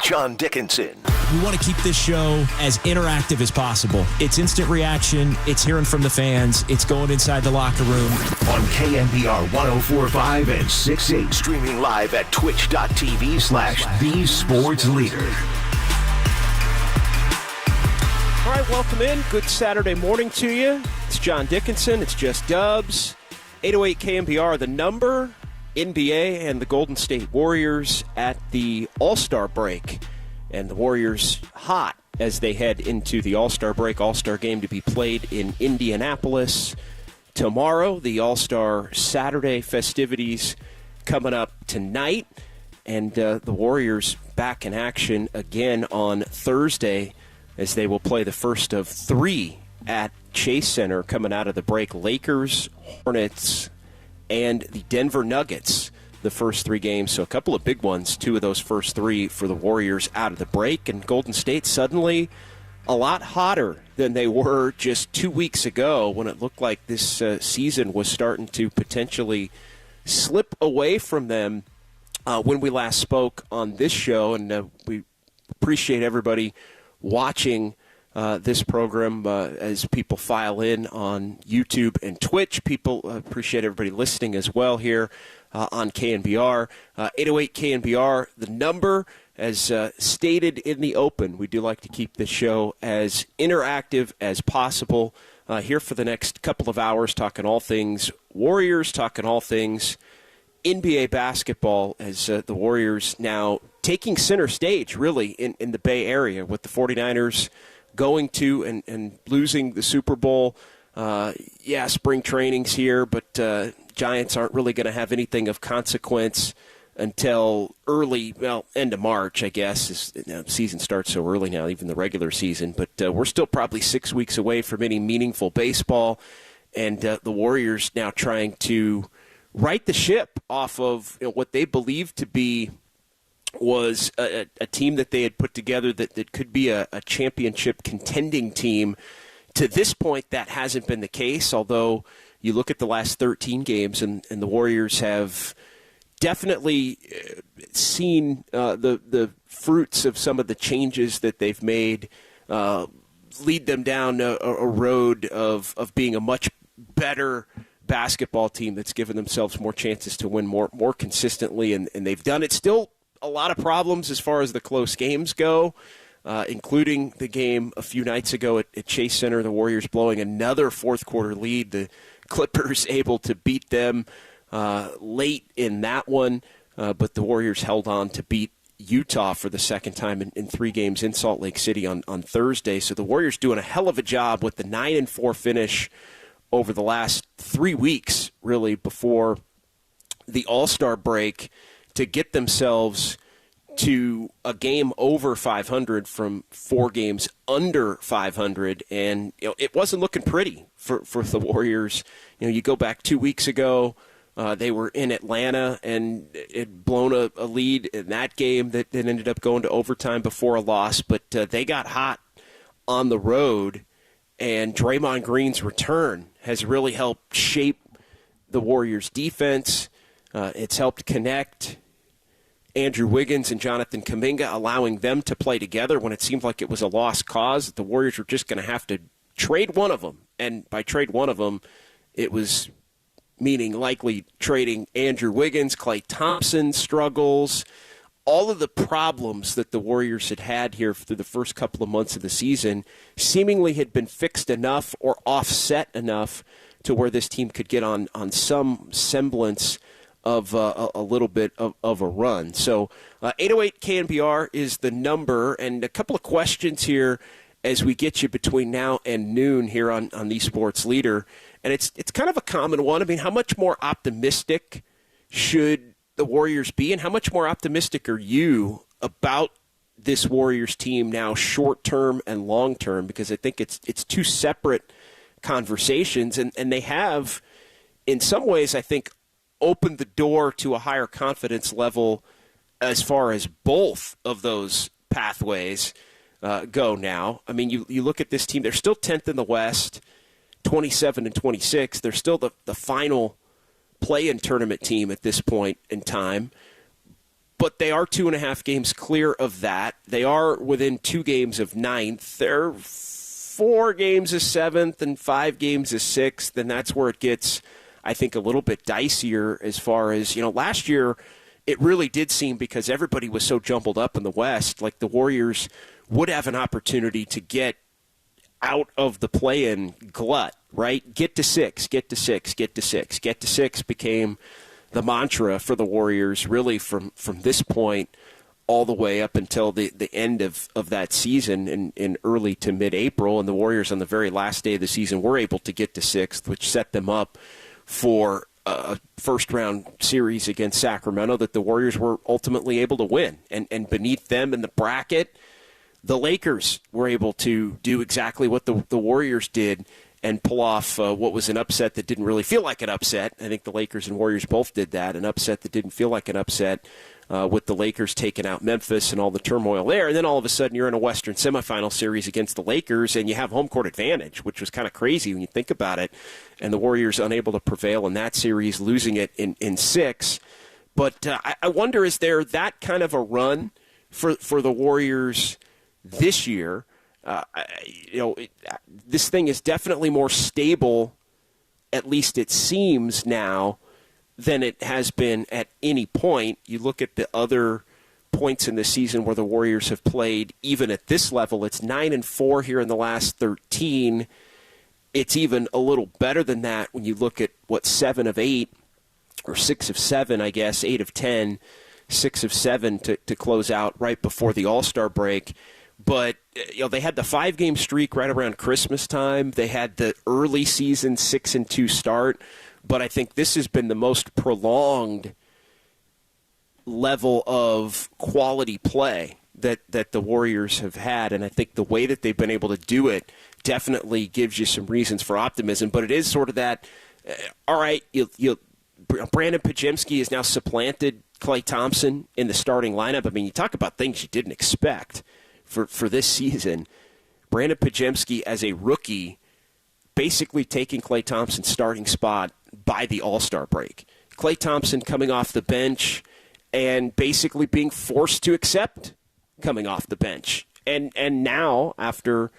John Dickinson. We want to keep this show as interactive as possible. It's instant reaction. It's hearing from the fans. It's going inside the locker room. On KNBR 104.5 and 6.8. Streaming live at twitch.tv/thesportsleader. All right, welcome in. Good Saturday morning to you. It's John Dickinson. It's Just Dubs. 808 KNBR, the number. NBA and the Golden State Warriors at the All-Star break. And the Warriors hot as they head into the All-Star break. All-Star game to be played in Indianapolis tomorrow. The All-Star Saturday festivities coming up tonight. And the Warriors back in action again on Thursday as they will play the first of three at Chase Center coming out of the break. Lakers, Hornets, and the Denver Nuggets, the first three games. So a couple of big ones, two of those first three for the Warriors out of the break. And Golden State suddenly a lot hotter than they were just 2 weeks ago when it looked like this season was starting to potentially slip away from them when we last spoke on this show. And we appreciate everybody watching this program as people file in on YouTube and Twitch. People appreciate everybody listening as well here on KNBR. 808 KNBR, the number, as stated in the open. We do like to keep this show as interactive as possible. Here for the next couple of hours, talking all things Warriors, talking all things NBA basketball, as the Warriors now taking center stage, really, in the Bay Area with the 49ers going to and losing the Super Bowl. Spring training's here, but Giants aren't really going to have anything of consequence until end of March, I guess. The season starts so early now, even the regular season. But we're still probably 6 weeks away from any meaningful baseball. And the Warriors now trying to right the ship off of what they believe to be was a team that they had put together that could be a championship contending team. To this point, that hasn't been the case, although you look at the last 13 games, and the Warriors have definitely seen the fruits of some of the changes that they've made lead them down a road of being a much better basketball team that's given themselves more chances to win more consistently, and they've done it. Still a lot of problems as far as the close games go, including the game a few nights ago at Chase Center, the Warriors blowing another fourth-quarter lead. The Clippers able to beat them late in that one, but the Warriors held on to beat Utah for the second time in 3 games in Salt Lake City on Thursday. So the Warriors doing a hell of a job with the 9-4 finish over the last 3 weeks, really, before the All-Star break, to get themselves to a game over 500 from 4 games under 500. And it wasn't looking pretty for the Warriors. You go back 2 weeks ago, they were in Atlanta and had blown a lead in that game that ended up going to overtime before a loss. But they got hot on the road, and Draymond Green's return has really helped shape the Warriors' defense. It's helped connect Andrew Wiggins and Jonathan Kuminga, allowing them to play together when it seemed like it was a lost cause. The Warriors were just going to have to trade one of them. And by trade one of them, it was meaning likely trading Andrew Wiggins. Klay Thompson struggles. All of the problems that the Warriors had here through the first couple of months of the season seemingly had been fixed enough or offset enough to where this team could get on some semblance of a little bit of a run. So 808 KNBR is the number, and a couple of questions here as we get you between now and noon here on the Sports Leader. And it's kind of a common one. I mean, how much more optimistic should the Warriors be, and how much more optimistic are you about this Warriors team now, short-term and long-term? Because I think it's two separate conversations, and they have, in some ways, I think, opened the door to a higher confidence level as far as both of those pathways go now. I mean, you look at this team, they're still 10th in the West, 27-26. They're still the final play-in tournament team at this point in time. but they are 2.5 games clear of that. They are within 2 games of 9th. They're 4 games of 7th and 5 games of 6th, and that's where it gets, I think, a little bit dicier as far as, last year it really did seem, because everybody was so jumbled up in the West, like the Warriors would have an opportunity to get out of the play-in glut, right? Get to 6, get to 6, get to 6. Get to 6 became the mantra for the Warriors really from this point all the way up until the end of that season in early to mid-April. And the Warriors on the very last day of the season were able to get to 6th, which set them up for a first-round series against Sacramento that the Warriors were ultimately able to win. And beneath them in the bracket, the Lakers were able to do exactly what the Warriors did and pull off what was an upset that didn't really feel like an upset. I think the Lakers and Warriors both did that, an upset that didn't feel like an upset with the Lakers taking out Memphis and all the turmoil there. And then all of a sudden you're in a Western semifinal series against the Lakers and you have home court advantage, which was kind of crazy when you think about it. And the Warriors unable to prevail in that series, losing it in 6. But I wonder, is there that kind of a run for the Warriors this year? This thing is definitely more stable, at least it seems now, than it has been at any point. You look at the other points in the season where the Warriors have played, even at this level, it's 9-4 here in the last 13. It's even a little better than that when you look at 7 of 8, or 6 of 7, I guess, 8 of 10, 6 of 7 to close out right before the All-Star break. But they had the 5-game streak right around Christmas time. They had the early season 6-2 start. But I think this has been the most prolonged level of quality play that the Warriors have had. And I think the way that they've been able to do it definitely gives you some reasons for optimism. But it is sort of that, all right, Brandon Pajemski has now supplanted Klay Thompson in the starting lineup. I mean, you talk about things you didn't expect for this season. Brandon Pajemski as a rookie basically taking Klay Thompson's starting spot by the All-Star break. Klay Thompson coming off the bench and basically being forced to accept coming off the bench. And now, after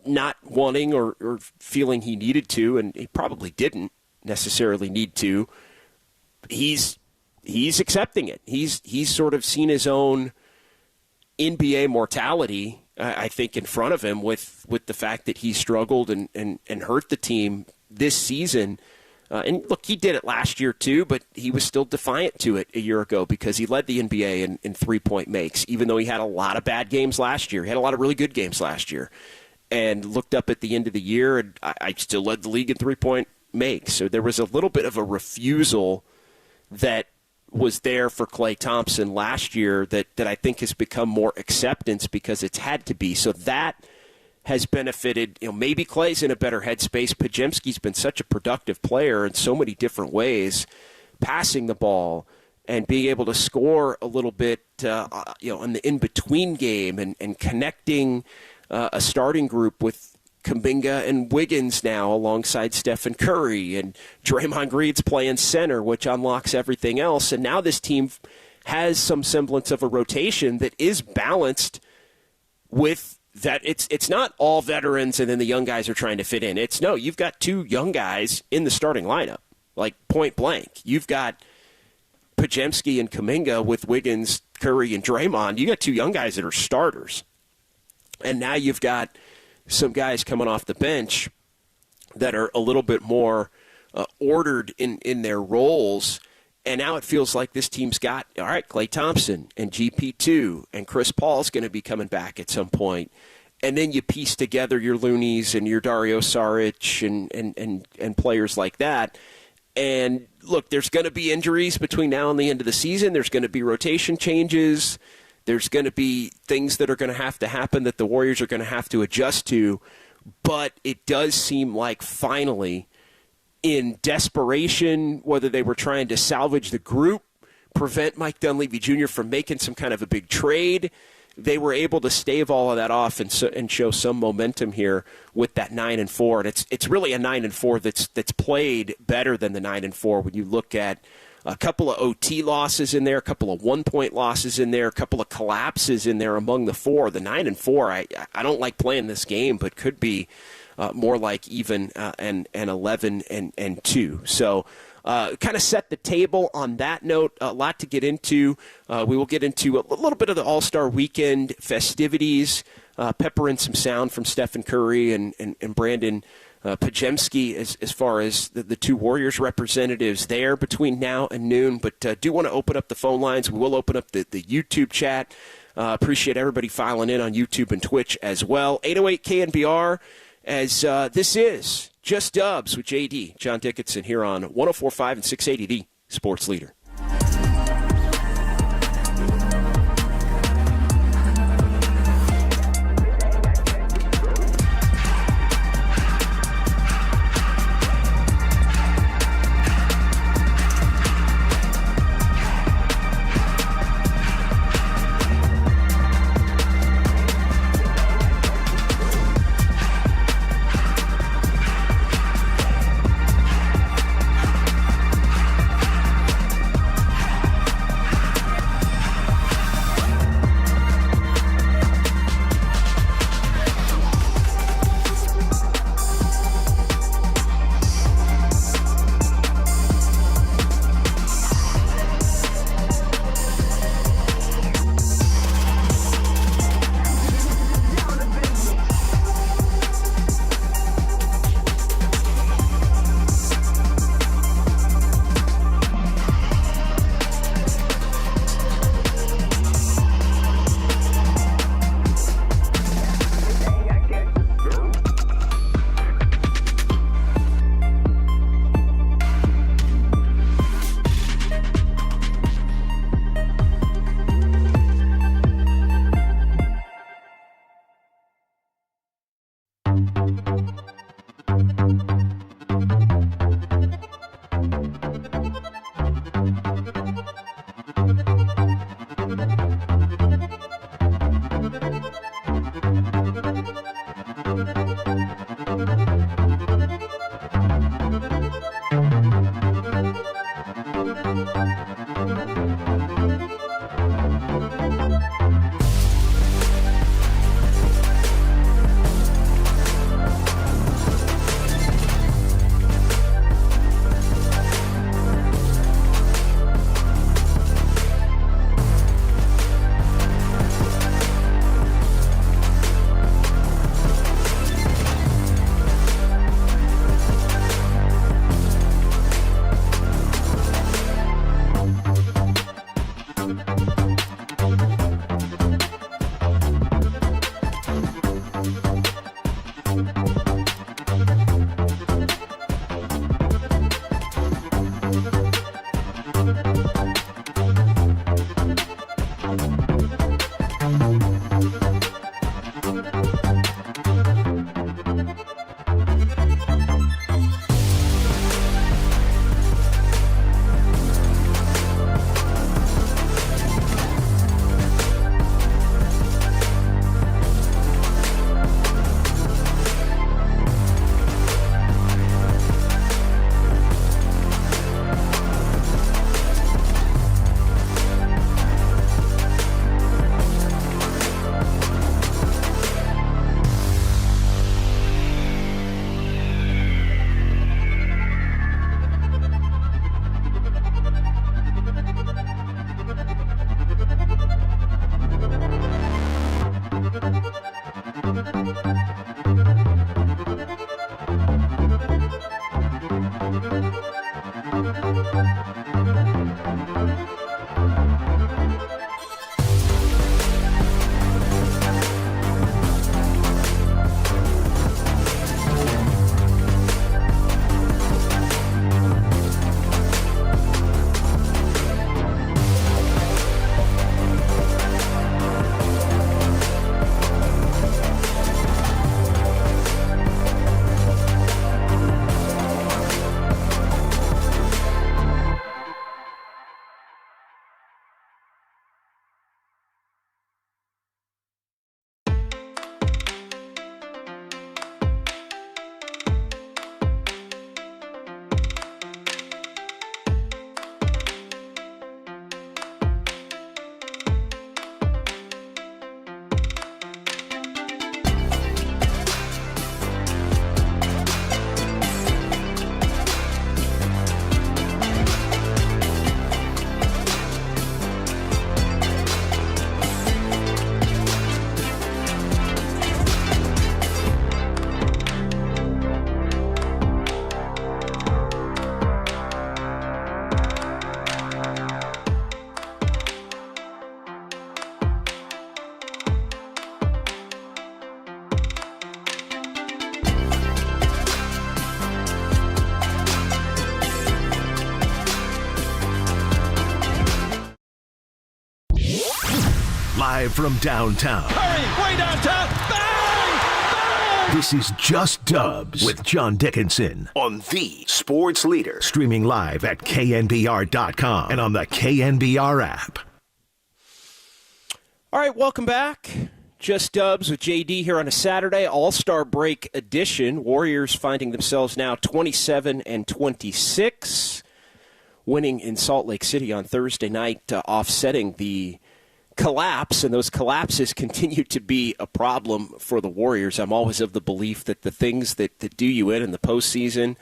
not wanting or feeling he needed to, and he probably didn't necessarily need to, he's accepting it. He's sort of seen his own NBA mortality, I think, in front of him with the fact that he struggled and hurt the team this season. And look, he did it last year too, but he was still defiant to it a year ago because he led the NBA in three-point makes, even though he had a lot of bad games last year. He had a lot of really good games last year. And looked up at the end of the year, and I still led the league in three-point makes. So there was a little bit of a refusal that was there for Klay Thompson last year that I think has become more acceptance because it's had to be. So that has benefited. Maybe Klay's in a better headspace. Pajemski's been such a productive player in so many different ways, passing the ball and being able to score a little bit in the in-between game and connecting a starting group with Kuminga and Wiggins now alongside Stephen Curry, and Draymond Green's playing center, which unlocks everything else. And now this team has some semblance of a rotation that is balanced with that. It's not all veterans and then the young guys are trying to fit in. You've got 2 young guys in the starting lineup, like point blank. You've got Pajemski and Kuminga with Wiggins, Curry, and Draymond. You got 2 young guys that are starters. And now you've got some guys coming off the bench that are a little bit more ordered in their roles. And now it feels like this team's got, all right, Klay Thompson and GP2 and Chris Paul's going to be coming back at some point. And then you piece together your Loonies and your Dario Saric and players like that. And look, there's going to be injuries between now and the end of the season. There's going to be rotation changes. There's going to be things that are going to have to happen that the Warriors are going to have to adjust to. But it does seem like finally, in desperation, whether they were trying to salvage the group, prevent Mike Dunleavy Jr. from making some kind of a big trade, they were able to stave all of that off and show some momentum here with that 9-4. And it's really a 9-4 that's played better than the 9-4 when you look at a couple of OT losses in there, a couple of 1-point losses in there, a couple of collapses in there among the four. The 9-4, I don't like playing this game, but could be more like even and 11-2. So kind of set the table on that note. A lot to get into. We will get into a little bit of the All-Star Weekend festivities, pepper in some sound from Stephen Curry and Brandon Pajemski as far as the two Warriors representatives there between now and noon. But do want to open up the phone lines. We will open up the YouTube chat. Appreciate everybody filing in on YouTube and Twitch as well. 808 KNBR, as this is Just Dubs with JD, John Dickinson, here on 104.5 and 680, the Sports Leader. Live from downtown. Hurry, way downtown. Bang! Bang! This is Just Dubs with John Dickinson on the Sports Leader. Streaming live at KNBR.com and on the KNBR app. All right, welcome back. Just Dubs with JD here on a Saturday, All-Star break edition. Warriors finding themselves now 27-26, winning in Salt Lake City on Thursday night, offsetting the collapse, and those collapses continue to be a problem for the Warriors. I'm always of the belief that the things that do you in the postseason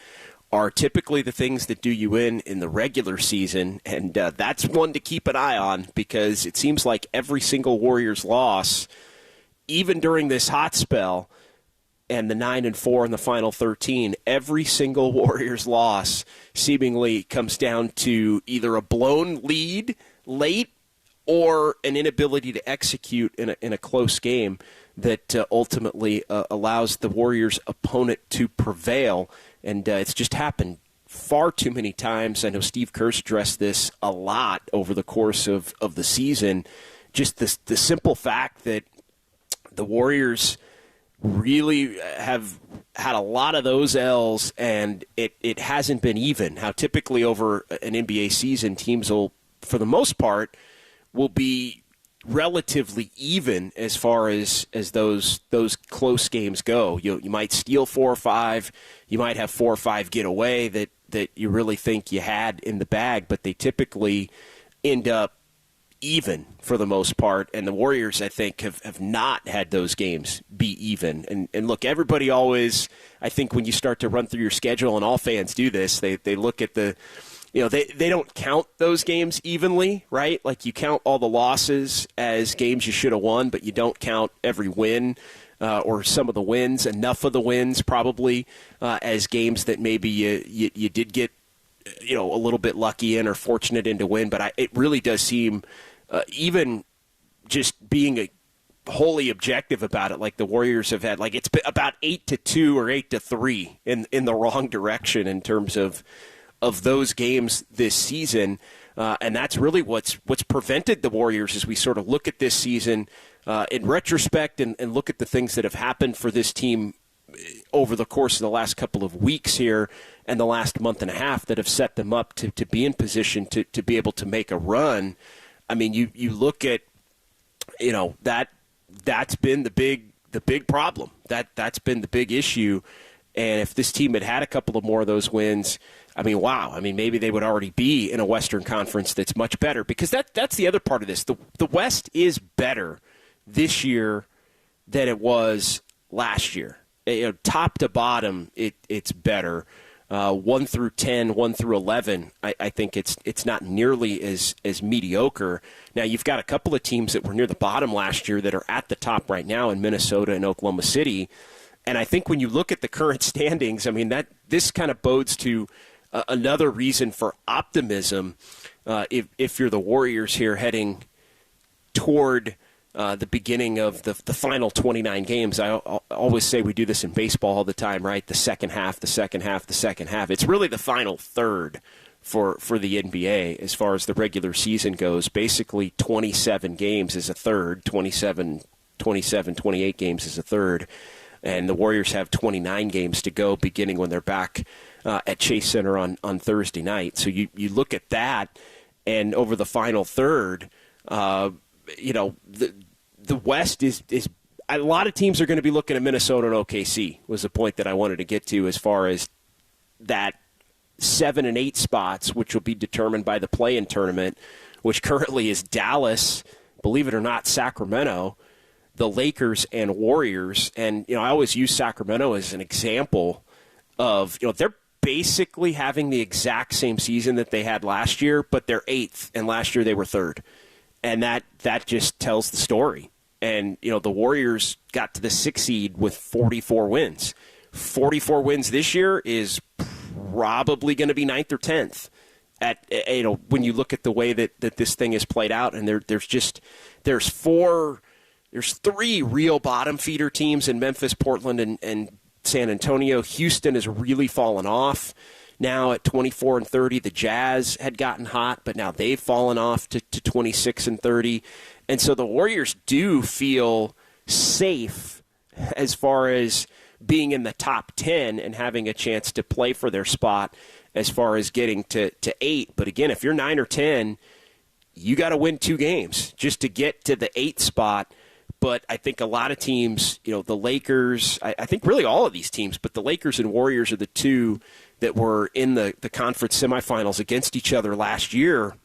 are typically the things that do you in the regular season, and that's one to keep an eye on, because it seems like every single Warriors loss, even during this hot spell and the 9-4 in the final 13, every single Warriors loss seemingly comes down to either a blown lead late or an inability to execute in a close game that ultimately allows the Warriors' opponent to prevail. And it's just happened far too many times. I know Steve Kerr addressed this a lot over the course of the season. Just the simple fact that the Warriors really have had a lot of those L's, and it hasn't been even. How typically over an NBA season, teams will, for the most part, will be relatively even as far as those close games go. You might steal 4 or 5. You might have 4 or 5 get away that you really think you had in the bag, but they typically end up even for the most part, and the Warriors, I think, have not had those games be even. And look, everybody always, I think when you start to run through your schedule, and all fans do this, they look at the, they don't count those games evenly, right? Like you count all the losses as games you should have won, but you don't count every win or some of the wins, enough of the wins probably as games that maybe you did get a little bit lucky in or fortunate in to win. But it really does seem, even just being wholly objective about it, like the Warriors have had, like it's been about 8-2 or 8-3 in the wrong direction in terms of those games this season, and that's really what's prevented the Warriors as we sort of look at this season in retrospect and look at the things that have happened for this team over the course of the last couple of weeks here and the last month and a half that have set them up to be in position to be able to make a run. I mean, you look at, that's been the big problem. That's been the big issue. And if this team had a couple of more of those wins, I mean, wow. I mean, maybe they would already be in a Western Conference that's much better, because that's the other part of this. The West is better this year than it was last year. Top to bottom, it's better. 1 through 10, 1 through 11, I think it's not nearly as mediocre. Now, you've got a couple of teams that were near the bottom last year that are at the top right now in Minnesota and Oklahoma City. And I think when you look at the current standings, I mean, this kind of bodes to another reason for optimism if you're the Warriors here heading toward the beginning of the final 29 games. I always say we do this in baseball all the time, right? The second half, the second half, the second half. It's really the final third for the NBA as far as the regular season goes. Basically 27 games is a third, 28 games is a third. And the Warriors have 29 games to go, beginning when they're back at Chase Center on Thursday night. So you look at that, and over the final third, the West is a lot of teams are going to be looking at Minnesota and OKC, was the point that I wanted to get to, as far as that 7 and 8 spots, which will be determined by the play-in tournament, which currently is Dallas, believe it or not, Sacramento, the Lakers and Warriors. And, I always use Sacramento as an example of, they're basically having the exact same season that they had last year, but they're 8th, and last year they were 3rd. And that just tells the story. And, the Warriors got to the 6th seed with 44 wins. 44 wins this year is probably going to be 9th or 10th. When you look at the way that this thing is played out, and there's 3 real bottom feeder teams in Memphis, Portland, and San Antonio. Houston has really fallen off now at 24 and 30. The Jazz had gotten hot, but now they've fallen off to 26 and 30. And so the Warriors do feel safe as far as being in the top 10 and having a chance to play for their spot as far as getting to 8. But again, if you're 9 or 10, you got to win 2 games just to get to the 8th spot. But I think a lot of teams, the Lakers, I think really all of these teams, but the Lakers and Warriors are the two that were in the conference semifinals against each other last year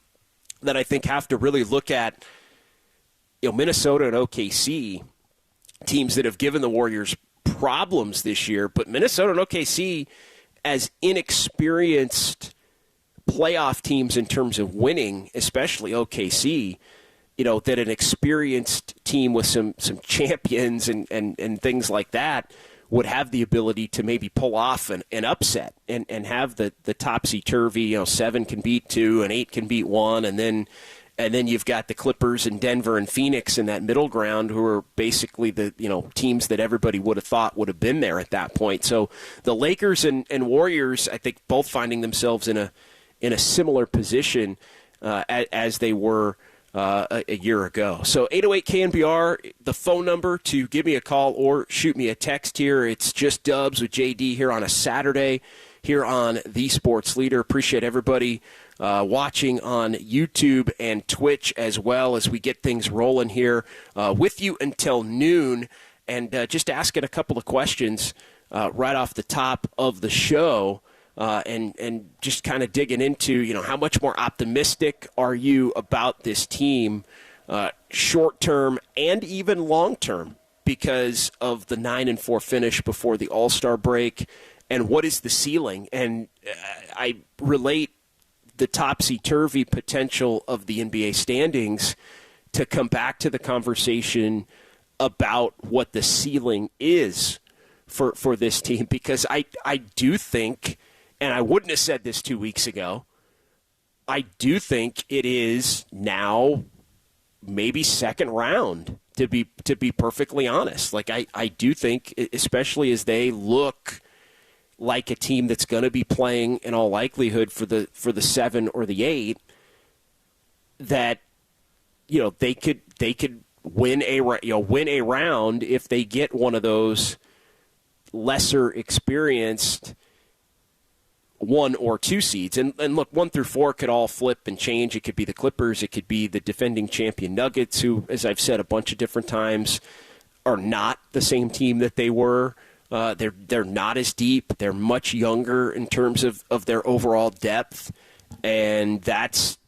that I think have to really look at, Minnesota and OKC, teams that have given the Warriors problems this year, but Minnesota and OKC as inexperienced playoff teams in terms of winning, especially OKC, that an experienced team with some champions and things like that would have the ability to maybe pull off an upset and have the topsy-turvy, 7 can beat 2 and 8 can beat 1, and then you've got the Clippers and Denver and Phoenix in that middle ground who are basically the teams that everybody would have thought would have been there at that point. So the Lakers and Warriors, I think, both finding themselves in a similar position as they were a year ago. So 808 KNBR, the phone number to give me a call or shoot me a text here. It's just Dubs with JD here on a Saturday here on The Sports Leader. Appreciate everybody watching on YouTube and Twitch as well as we get things rolling here with you until noon. And just asking a couple of questions right off the top of the show. And just kind of digging into, how much more optimistic are you about this team short-term and even long-term because of the 9-4 finish before the All-Star break, and what is the ceiling? And I relate the topsy-turvy potential of the NBA standings to come back to the conversation about what the ceiling is for this team, because I do think, and I wouldn't have said this 2 weeks ago, I do think it is now maybe second round, to be perfectly honest. Like I do think, especially as they look like a team that's going to be playing in all likelihood for the 7 or the 8, that they could win a round if they get one of those lesser experienced 1 or 2 seeds. And look, 1 through 4 could all flip and change. It could be the Clippers. It could be the defending champion Nuggets, who, as I've said a bunch of different times, are not the same team that they were. They're not as deep. They're much younger in terms of their overall depth. And that's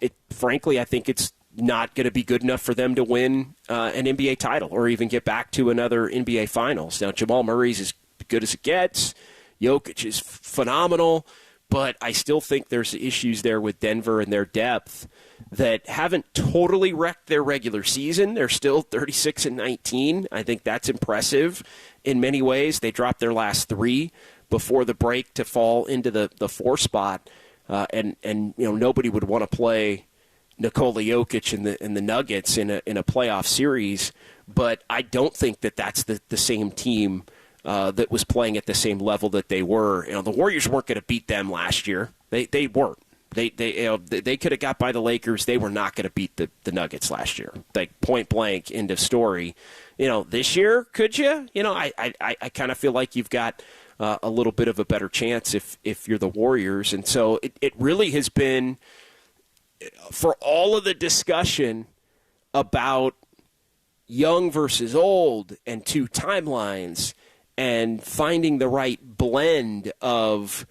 it. Frankly, I think it's not going to be good enough for them to win an NBA title or even get back to another NBA Finals. Now, Jamal Murray's as good as it gets. Jokic is phenomenal, but I still think there's issues there with Denver and their depth that haven't totally wrecked their regular season. They're still 36-19. I think that's impressive in many ways. They dropped their last 3 before the break to fall into the 4 spot, and nobody would want to play Nikola Jokic and the Nuggets in a playoff series. But I don't think that's the same team that was playing at the same level that they were. The Warriors weren't going to beat them last year. They weren't. They could have got by the Lakers. They were not going to beat the Nuggets last year. Like, point blank, end of story. This year, could you? I kind of feel like you've got a little bit of a better chance if you're the Warriors. And so it really has been, for all of the discussion about young versus old and 2 timelines and finding the right blend of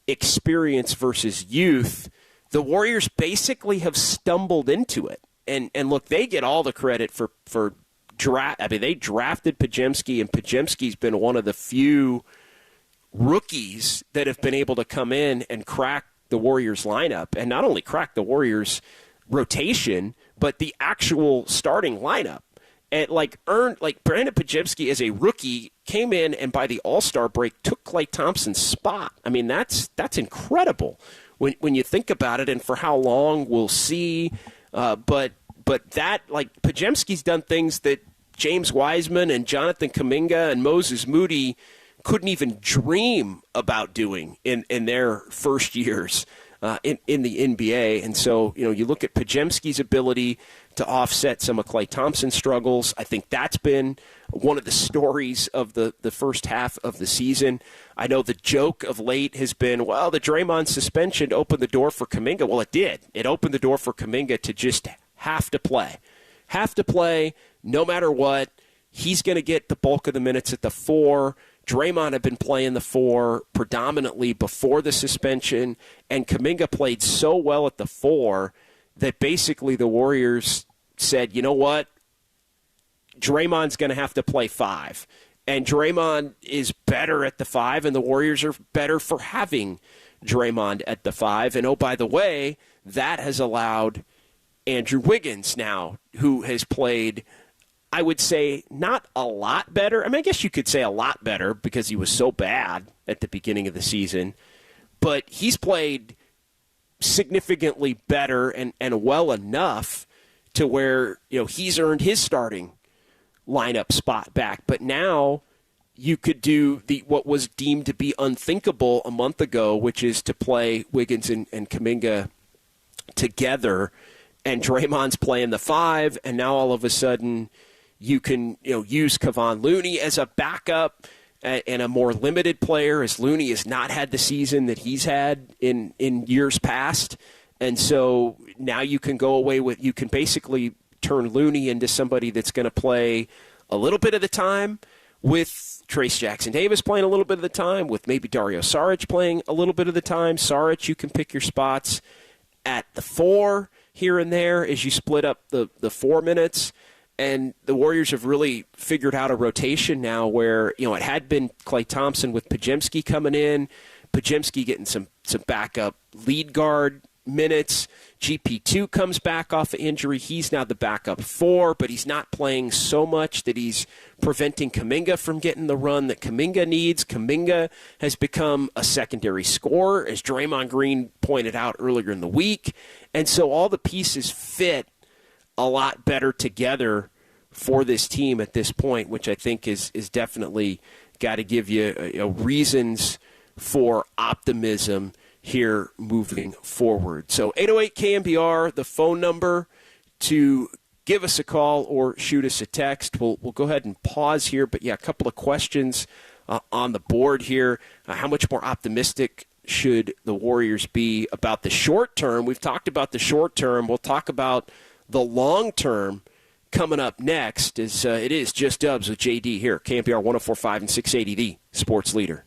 experience versus youth, the Warriors basically have stumbled into it. And look, they get all the credit for draft. I mean, they drafted Podziemski, and Podziemski's been one of the few rookies that have been able to come in and crack the Warriors lineup, and not only crack the Warriors rotation, but the actual starting lineup. And Brandon Podziemski as a rookie came in and by the All-Star break took Klay Thompson's spot. I mean, that's incredible when you think about it, and for how long we'll see. But that, Podziemski's done things that James Wiseman and Jonathan Kuminga and Moses Moody couldn't even dream about doing in their first years in the NBA. And so, you look at Podziemski's ability to offset some of Klay Thompson's struggles. I think that's been one of the stories of the first half of the season. I know the joke of late has been, well, the Draymond suspension opened the door for Kuminga. Well, it did. It opened the door for Kuminga to just have to play. Have to play no matter what. He's going to get the bulk of the minutes at the 4. Draymond had been playing the 4 predominantly before the suspension, and Kuminga played so well at the 4 that basically the Warriors said, you know what, Draymond's going to have to play 5. And Draymond is better at the 5, and the Warriors are better for having Draymond at the 5. And, oh, by the way, that has allowed Andrew Wiggins now, who has played, I would say, not a lot better. I mean, I guess you could say a lot better because he was so bad at the beginning of the season. But he's played significantly better and well enough to where, he's earned his starting lineup spot back. But now you could do what was deemed to be unthinkable a month ago, which is to play Wiggins and Kuminga together. And Draymond's playing the 5, and now all of a sudden you can use Kevon Looney as a backup and a more limited player, as Looney has not had the season that he's had in years past. And so now you can you can basically turn Looney into somebody that's going to play a little bit of the time, with Trace Jackson-Davis playing a little bit of the time, with maybe Dario Saric playing a little bit of the time. Saric, you can pick your spots at the 4 here and there as you split up the 4 minutes. And the Warriors have really figured out a rotation now where, it had been Klay Thompson with Podziemski coming in, Podziemski getting some backup lead guard minutes. GP2 comes back off of injury. He's now the backup 4, but he's not playing so much that he's preventing Kuminga from getting the run that Kuminga needs. Kuminga has become a secondary scorer, as Draymond Green pointed out earlier in the week. And so all the pieces fit a lot better together for this team at this point, which I think is definitely got to give you reasons for optimism here moving forward. So 808 KNBR, the phone number to give us a call or shoot us a text. We'll go ahead and pause here, but a couple of questions on the board here. How much more optimistic should the Warriors be about the short term? We've talked about the short term. We'll talk about the long term coming up next. As it is Just Dubs with JD here, KNBR 104.5 and 680, the sports leader.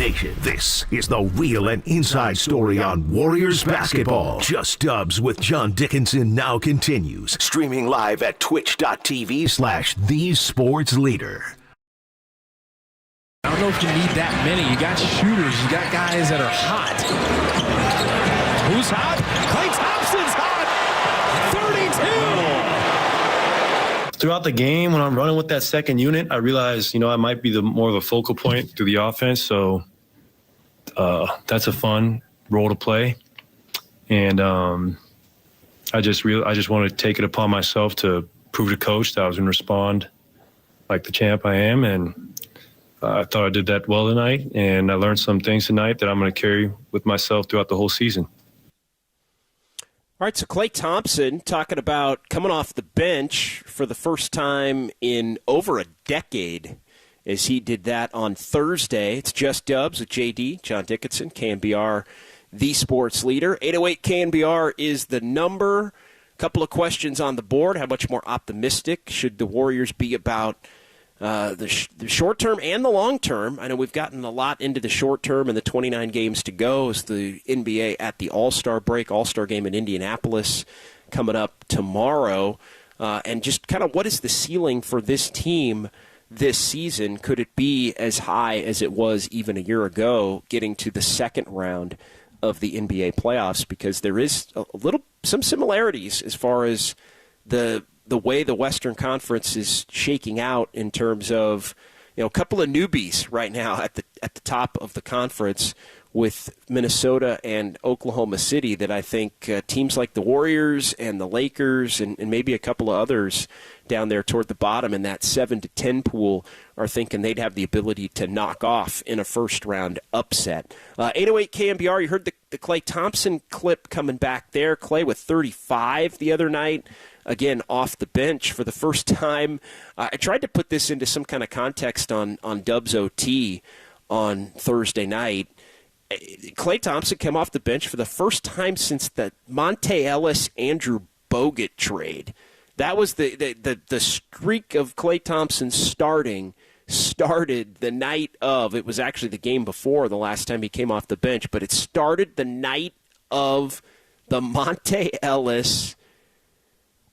Nation. This is the real and inside story on Warriors basketball. Just Dubs with John Dickinson now continues. Streaming live at twitch.tv/thesportsleader. I don't know if you need that many. You got shooters. You got guys that are hot. Who's hot? Klay Thompson's hot. 32. Throughout the game, when I'm running with that second unit, I realize, I might be more of a focal point through the offense. So that's a fun role to play. And I just wanted to take it upon myself to prove to coach that I was going to respond like the champ I am. And I thought I did that well tonight, and I learned some things tonight that I'm going to carry with myself throughout the whole season. All right, so Klay Thompson talking about coming off the bench for the first time in over a decade as he did that on Thursday. It's Just Dubs with JD, John Dickinson, KNBR, the sports leader. 808 KNBR is the number. Couple of questions on the board. How much more optimistic should the Warriors be about the short term and the long term? I know we've gotten a lot into the short term and the 29 games to go as the NBA at the All-Star break, All-Star game in Indianapolis coming up tomorrow. And just kind of what is the ceiling for this team this season? Could it be as high as it was even a year ago, getting to the second round of the NBA playoffs? Because there is some similarities as far as the way the Western Conference is shaking out in terms of, a couple of newbies right now at the top of the conference with Minnesota and Oklahoma City that I think teams like the Warriors and the Lakers and maybe a couple of others down there toward the bottom in that 7 to 10 pool are thinking they'd have the ability to knock off in a first-round upset. 808 KNBR, you heard the Klay Thompson clip coming back there. Klay with 35 the other night. Again, off the bench for the first time. I tried to put this into some kind of context on Dubs OT on Thursday night. Klay Thompson came off the bench for the first time since the Monte Ellis-Andrew Bogut trade. That was the streak of Klay Thompson started the night of. It was actually the game before the last time he came off the bench, but it started the night of the Monte Ellis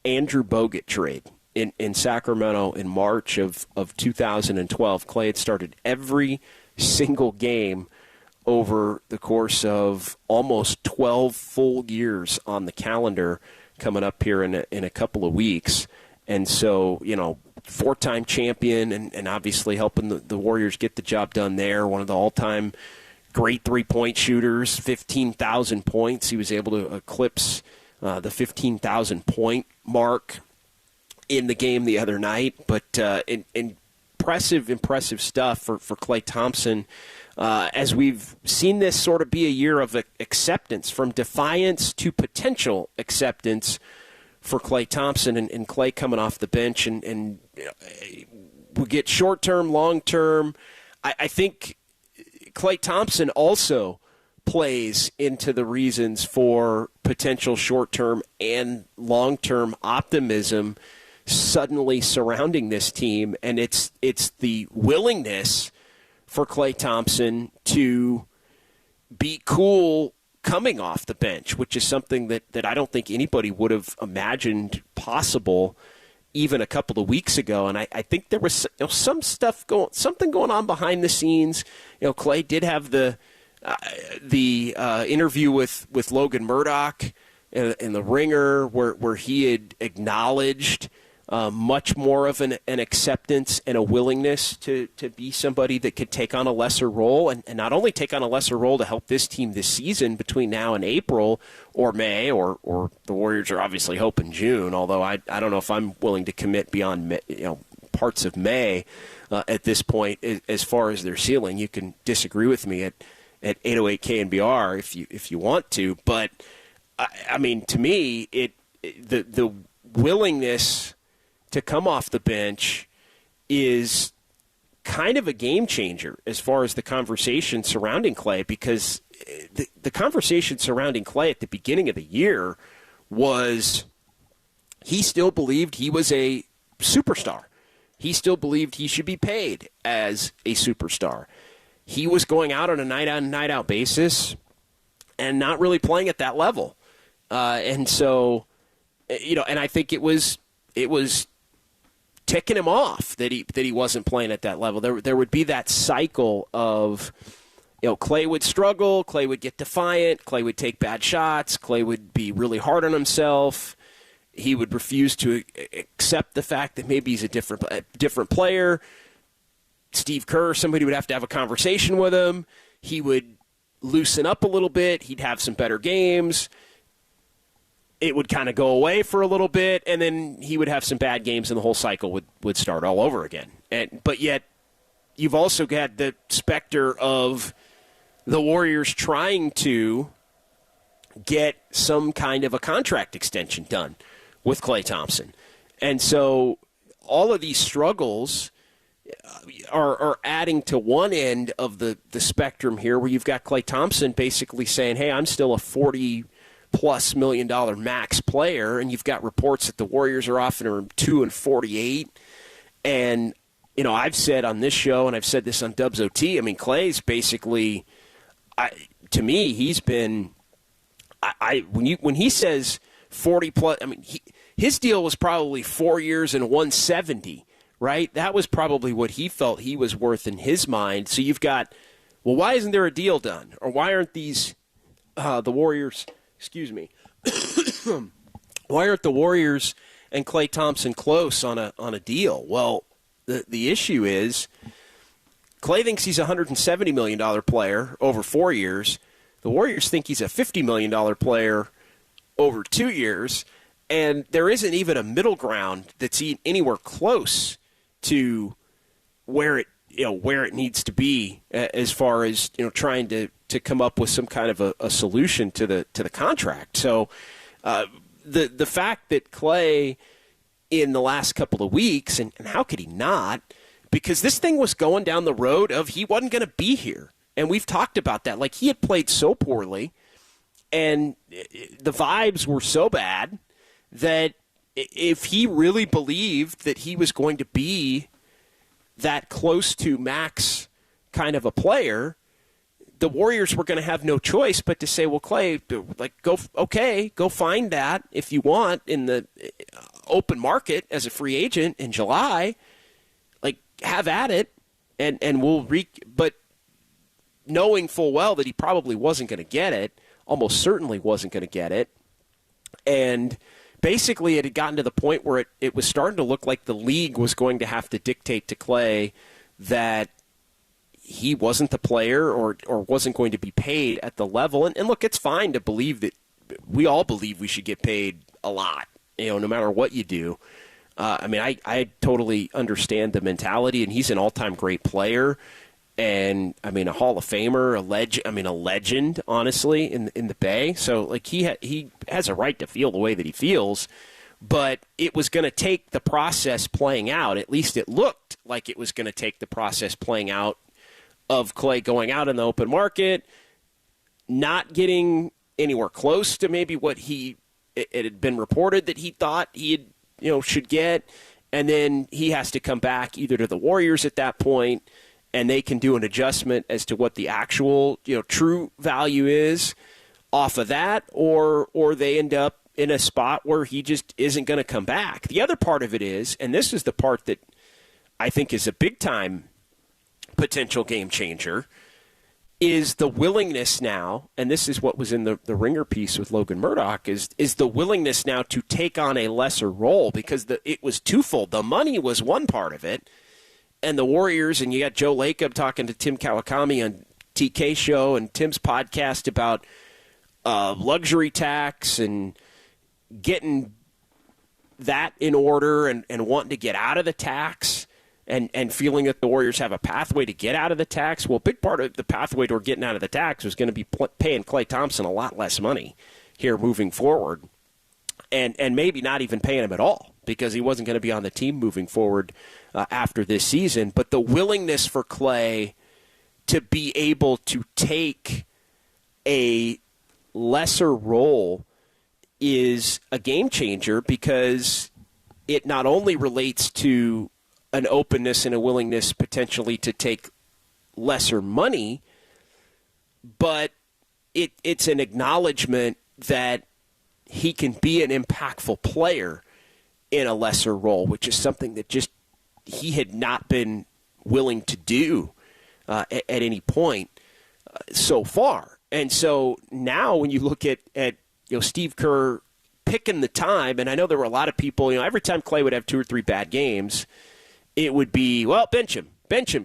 Andrew Bogut trade in Sacramento in March of 2012. Klay had started every single game over the course of almost 12 full years on the calendar coming up here in a couple of weeks. And so, four-time champion and obviously helping the Warriors get the job done there. One of the all-time great three-point shooters, 15,000 points. He was able to eclipse the 15,000-point mark in the game the other night. But impressive stuff for Klay Thompson. As we've seen this sort of be a year of acceptance, from defiance to potential acceptance for Klay Thompson, and Klay coming off the bench. And we get short-term, long-term. I think Klay Thompson also plays into the reasons for potential short-term and long-term optimism suddenly surrounding this team, and it's the willingness for Klay Thompson to be cool coming off the bench, which is something that I don't think anybody would have imagined possible even a couple of weeks ago. And I think there was something going on behind the scenes. Klay did have the interview with Logan Murdoch in The Ringer where he had acknowledged much more of an acceptance and a willingness to be somebody that could take on a lesser role, and not only take on a lesser role to help this team this season between now and April or May, or the Warriors are obviously hoping June, although I don't know if I'm willing to commit beyond parts of May at this point as far as their ceiling. You can disagree with me at 808 KNBR if you want to, but I mean, to me, the willingness to come off the bench is kind of a game changer as far as the conversation surrounding Klay, because the conversation surrounding Klay at the beginning of the year was he still believed he was a superstar. He still believed he should be paid as a superstar. he was going out on a night-out basis and not really playing at that level. And so, and I think it was ticking him off that he wasn't playing at that level. There would be that cycle of, Clay would struggle, Clay would get defiant, Clay would take bad shots, Clay would be really hard on himself. He would refuse to accept the fact that maybe he's a different player. Steve Kerr, somebody would have to have a conversation with him. He would loosen up a little bit. He'd have some better games. It would kind of go away for a little bit, and then he would have some bad games, and the whole cycle would start all over again. But yet, you've also got the specter of the Warriors trying to get some kind of a contract extension done with Klay Thompson. And so all of these struggles are adding to one end of the spectrum here, where you've got Klay Thompson basically saying, hey, I'm still a $40+ million max player, and you've got reports that the Warriors are offering him $2 and $48. And, I've said on this show, and I've said this on Dubs OT, Klay's basically, to me, he's been, when he says 40+, his deal was probably 4 years and 170, right? That was probably what he felt he was worth in his mind. So you've got, well, why isn't there a deal done? Or why aren't these, the Warriors, why aren't the Warriors and Klay Thompson close on a deal? Well, the issue is Klay thinks he's a $170 million player over 4 years. The Warriors think he's a $50 million player over 2 years. And there isn't even a middle ground that's anywhere close to where it needs to be as far as trying to come up with some kind of a solution to the contract. So the fact that Klay in the last couple of weeks, and how could he not? Because this thing was going down the road of he wasn't going to be here, and we've talked about that. Like, he had played so poorly, and the vibes were so bad that if he really believed that he was going to be that close to max kind of a player, the Warriors were going to have no choice but to say, well, Klay, go find that if you want in the open market as a free agent in July. Like, have at it, and we'll but knowing full well that he probably wasn't going to get it, almost certainly wasn't going to get it, and basically it had gotten to the point where it was starting to look like the league was going to have to dictate to Klay that he wasn't the player or wasn't going to be paid at the level. And look, it's fine to believe that we all believe we should get paid a lot, no matter what you do. I totally understand the mentality, and he's an all-time great player. And, a Hall of Famer, a legend, honestly, in the Bay. So, he has a right to feel the way that he feels. But it was going to take the process playing out. At least it looked like it was going to take the process playing out of Klay going out in the open market, not getting anywhere close to maybe what it had been reported that he thought he should get. And then he has to come back either to the Warriors at that point, and they can do an adjustment as to what the actual, true value is off of that, or they end up in a spot where he just isn't going to come back. The other part of it is, and this is the part that I think is a big-time potential game changer, is the willingness now, and this is what was in the Ringer piece with Logan Murdoch, is the willingness now to take on a lesser role, because it was twofold. The money was one part of it, and the Warriors, and you got Joe Lacob talking to Tim Kawakami on TK show and Tim's podcast about luxury tax and getting that in order and wanting to get out of the tax and feeling that the Warriors have a pathway to get out of the tax. Well, a big part of the pathway toward getting out of the tax was going to be paying Klay Thompson a lot less money here moving forward, and maybe not even paying him at all, because he wasn't going to be on the team moving forward after this season. But the willingness for Klay to be able to take a lesser role is a game changer, because it not only relates to an openness and a willingness potentially to take lesser money, but it's an acknowledgement that he can be an impactful player in a lesser role, which is something that just he had not been willing to do at any point so far. And so now when you look at Steve Kerr picking the time, and I know there were a lot of people, every time Clay would have 2 or 3 bad games, it would be, well, bench him,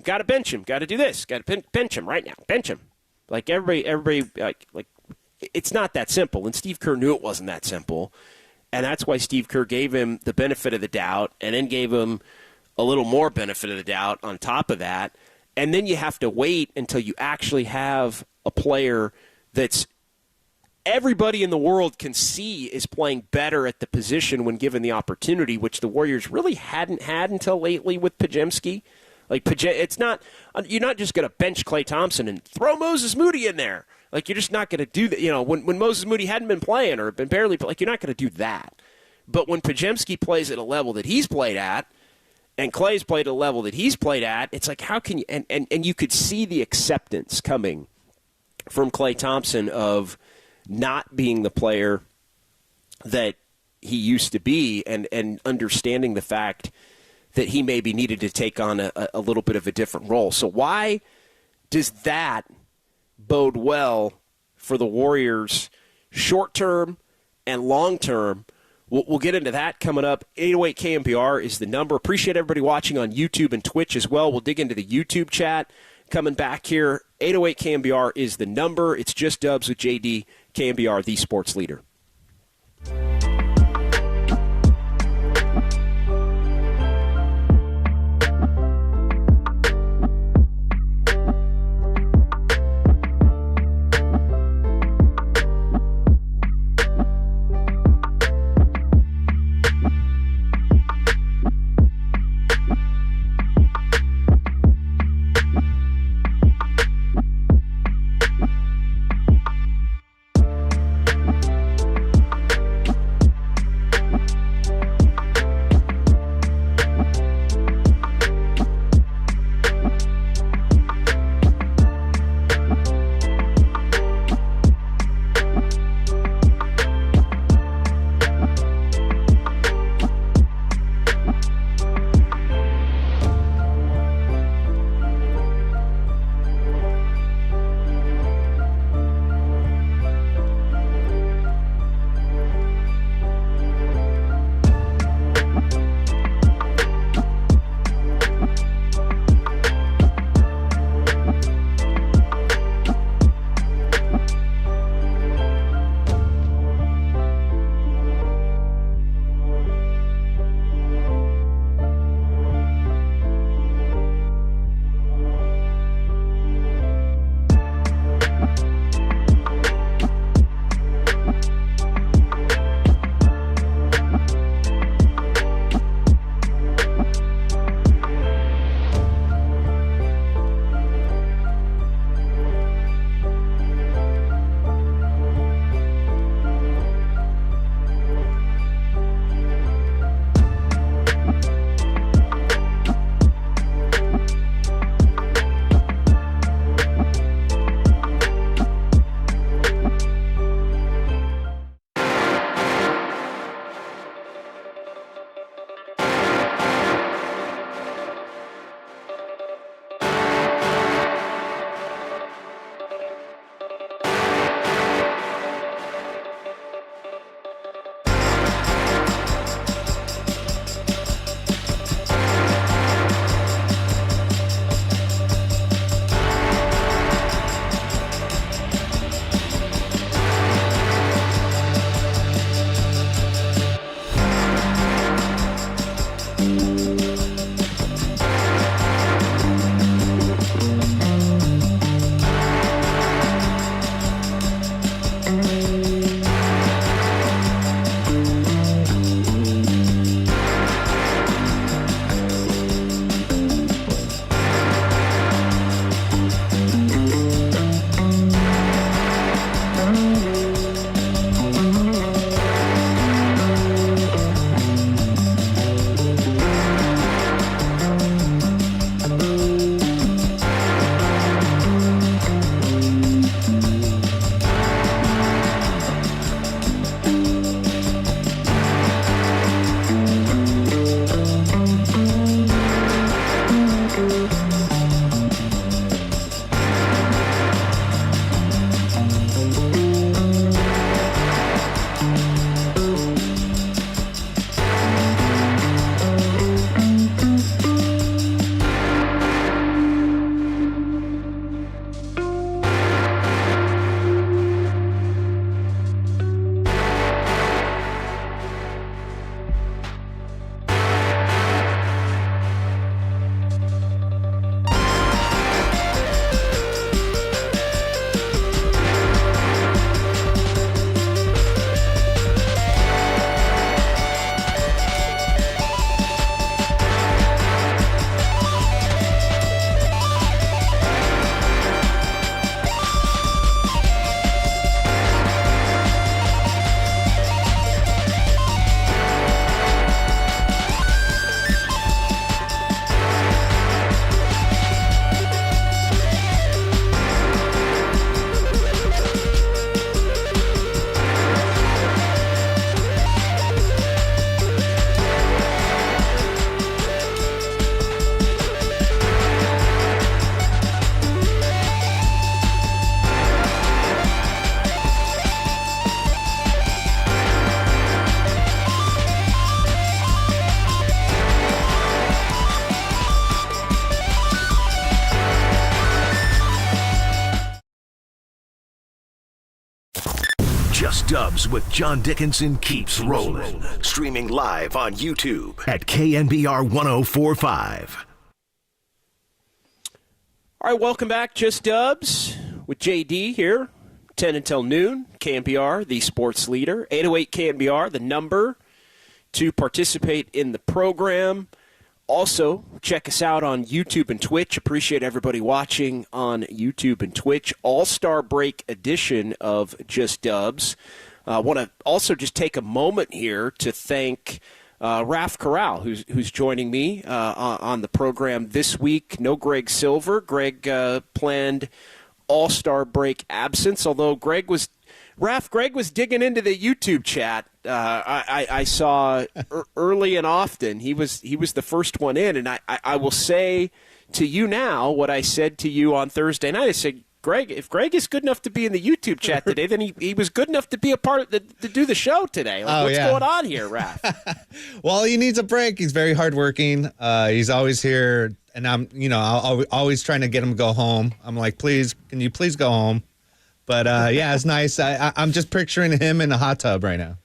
got to bench him, got to do this, got to bench him right now, bench him. Like everybody, like it's not that simple. And Steve Kerr knew it wasn't that simple. And that's why Steve Kerr gave him the benefit of the doubt and then gave him a little more benefit of the doubt on top of that. And then you have to wait until you actually have a player that's everybody in the world can see is playing better at the position when given the opportunity, which the Warriors really hadn't had until lately with Podziemski. Like, it's not, you're not just going to bench Klay Thompson and throw Moses Moody in there. Like, you're just not going to do that. When Moses Moody hadn't been playing or been barely, like, you're not going to do that. But when Podziemski plays at a level that he's played at, and Klay's played at a level that he's played at, it's like, how can you, and you could see the acceptance coming from Klay Thompson of not being the player that he used to be and understanding the fact that he maybe needed to take on a little bit of a different role. So why does that bode well for the Warriors short-term and long-term? We'll get into that coming up. 808 KNBR is the number. Appreciate everybody watching on YouTube and Twitch as well. We'll dig into the YouTube chat coming back here. 808 KNBR is the number. It's just Dubs with JD, KNBR, the sports leader. Just Dubs with John Dickinson keeps rolling. Streaming live on YouTube at KNBR 1045. All right, welcome back. Just Dubs with JD here, 10 until noon. KNBR, the sports leader. 808 KNBR, the number to participate in the program. Also, check us out on YouTube and Twitch. Appreciate everybody watching on YouTube and Twitch. All-Star Break edition of Just Dubs. Want to also just take a moment here to thank Raf Corral, who's joining me on the program this week. No Greg Silver. Greg planned All-Star Break absence, although Greg was digging into the YouTube chat. I saw early and often. He was the first one in, and I will say to you now what I said to you on Thursday night. I said, Greg, if Greg is good enough to be in the YouTube chat today, then he was good enough to be a part of to do the show today. What's going on here, Raph? Well, he needs a break. He's very hardworking. He's always here, and I'm always trying to get him to go home. I'm like, please, can you please go home? But yeah, it's nice. I'm just picturing him in a hot tub right now.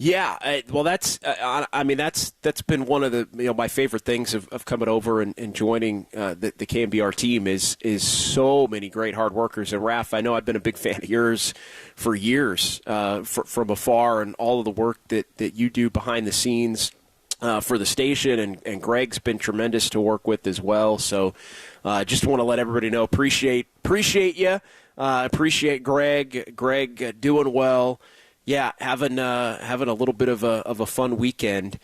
Yeah, well, that's been one of the my favorite things of coming over and joining the KNBR team is so many great hard workers. And Raph, I know I've been a big fan of yours for years from afar, and all of the work that you do behind the scenes for the station, and Greg's been tremendous to work with as well. So just want to let everybody know, appreciate you, appreciate Greg doing well. Yeah, having a little bit of a fun weekend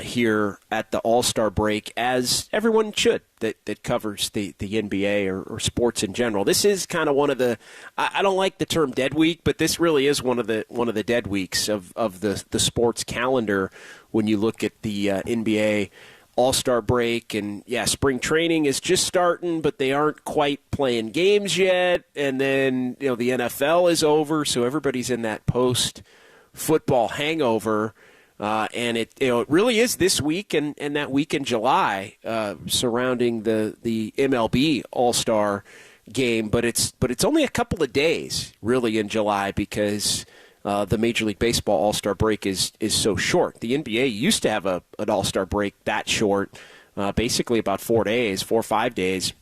here at the All-Star break, as everyone should that covers the NBA or sports in general. This is kind of one of the I don't like the term dead week, but this really is one of the dead weeks of the sports calendar when you look at the NBA All-Star break. And yeah, spring training is just starting, but they aren't quite playing games yet. And then the NFL is over, so everybody's in that post-football hangover. And it really is this week and that week in July surrounding the MLB All-Star game. But it's only a couple of days really in July because the Major League Baseball All-Star break is so short. The NBA used to have an All-Star break that short, basically about 4 or 5 days,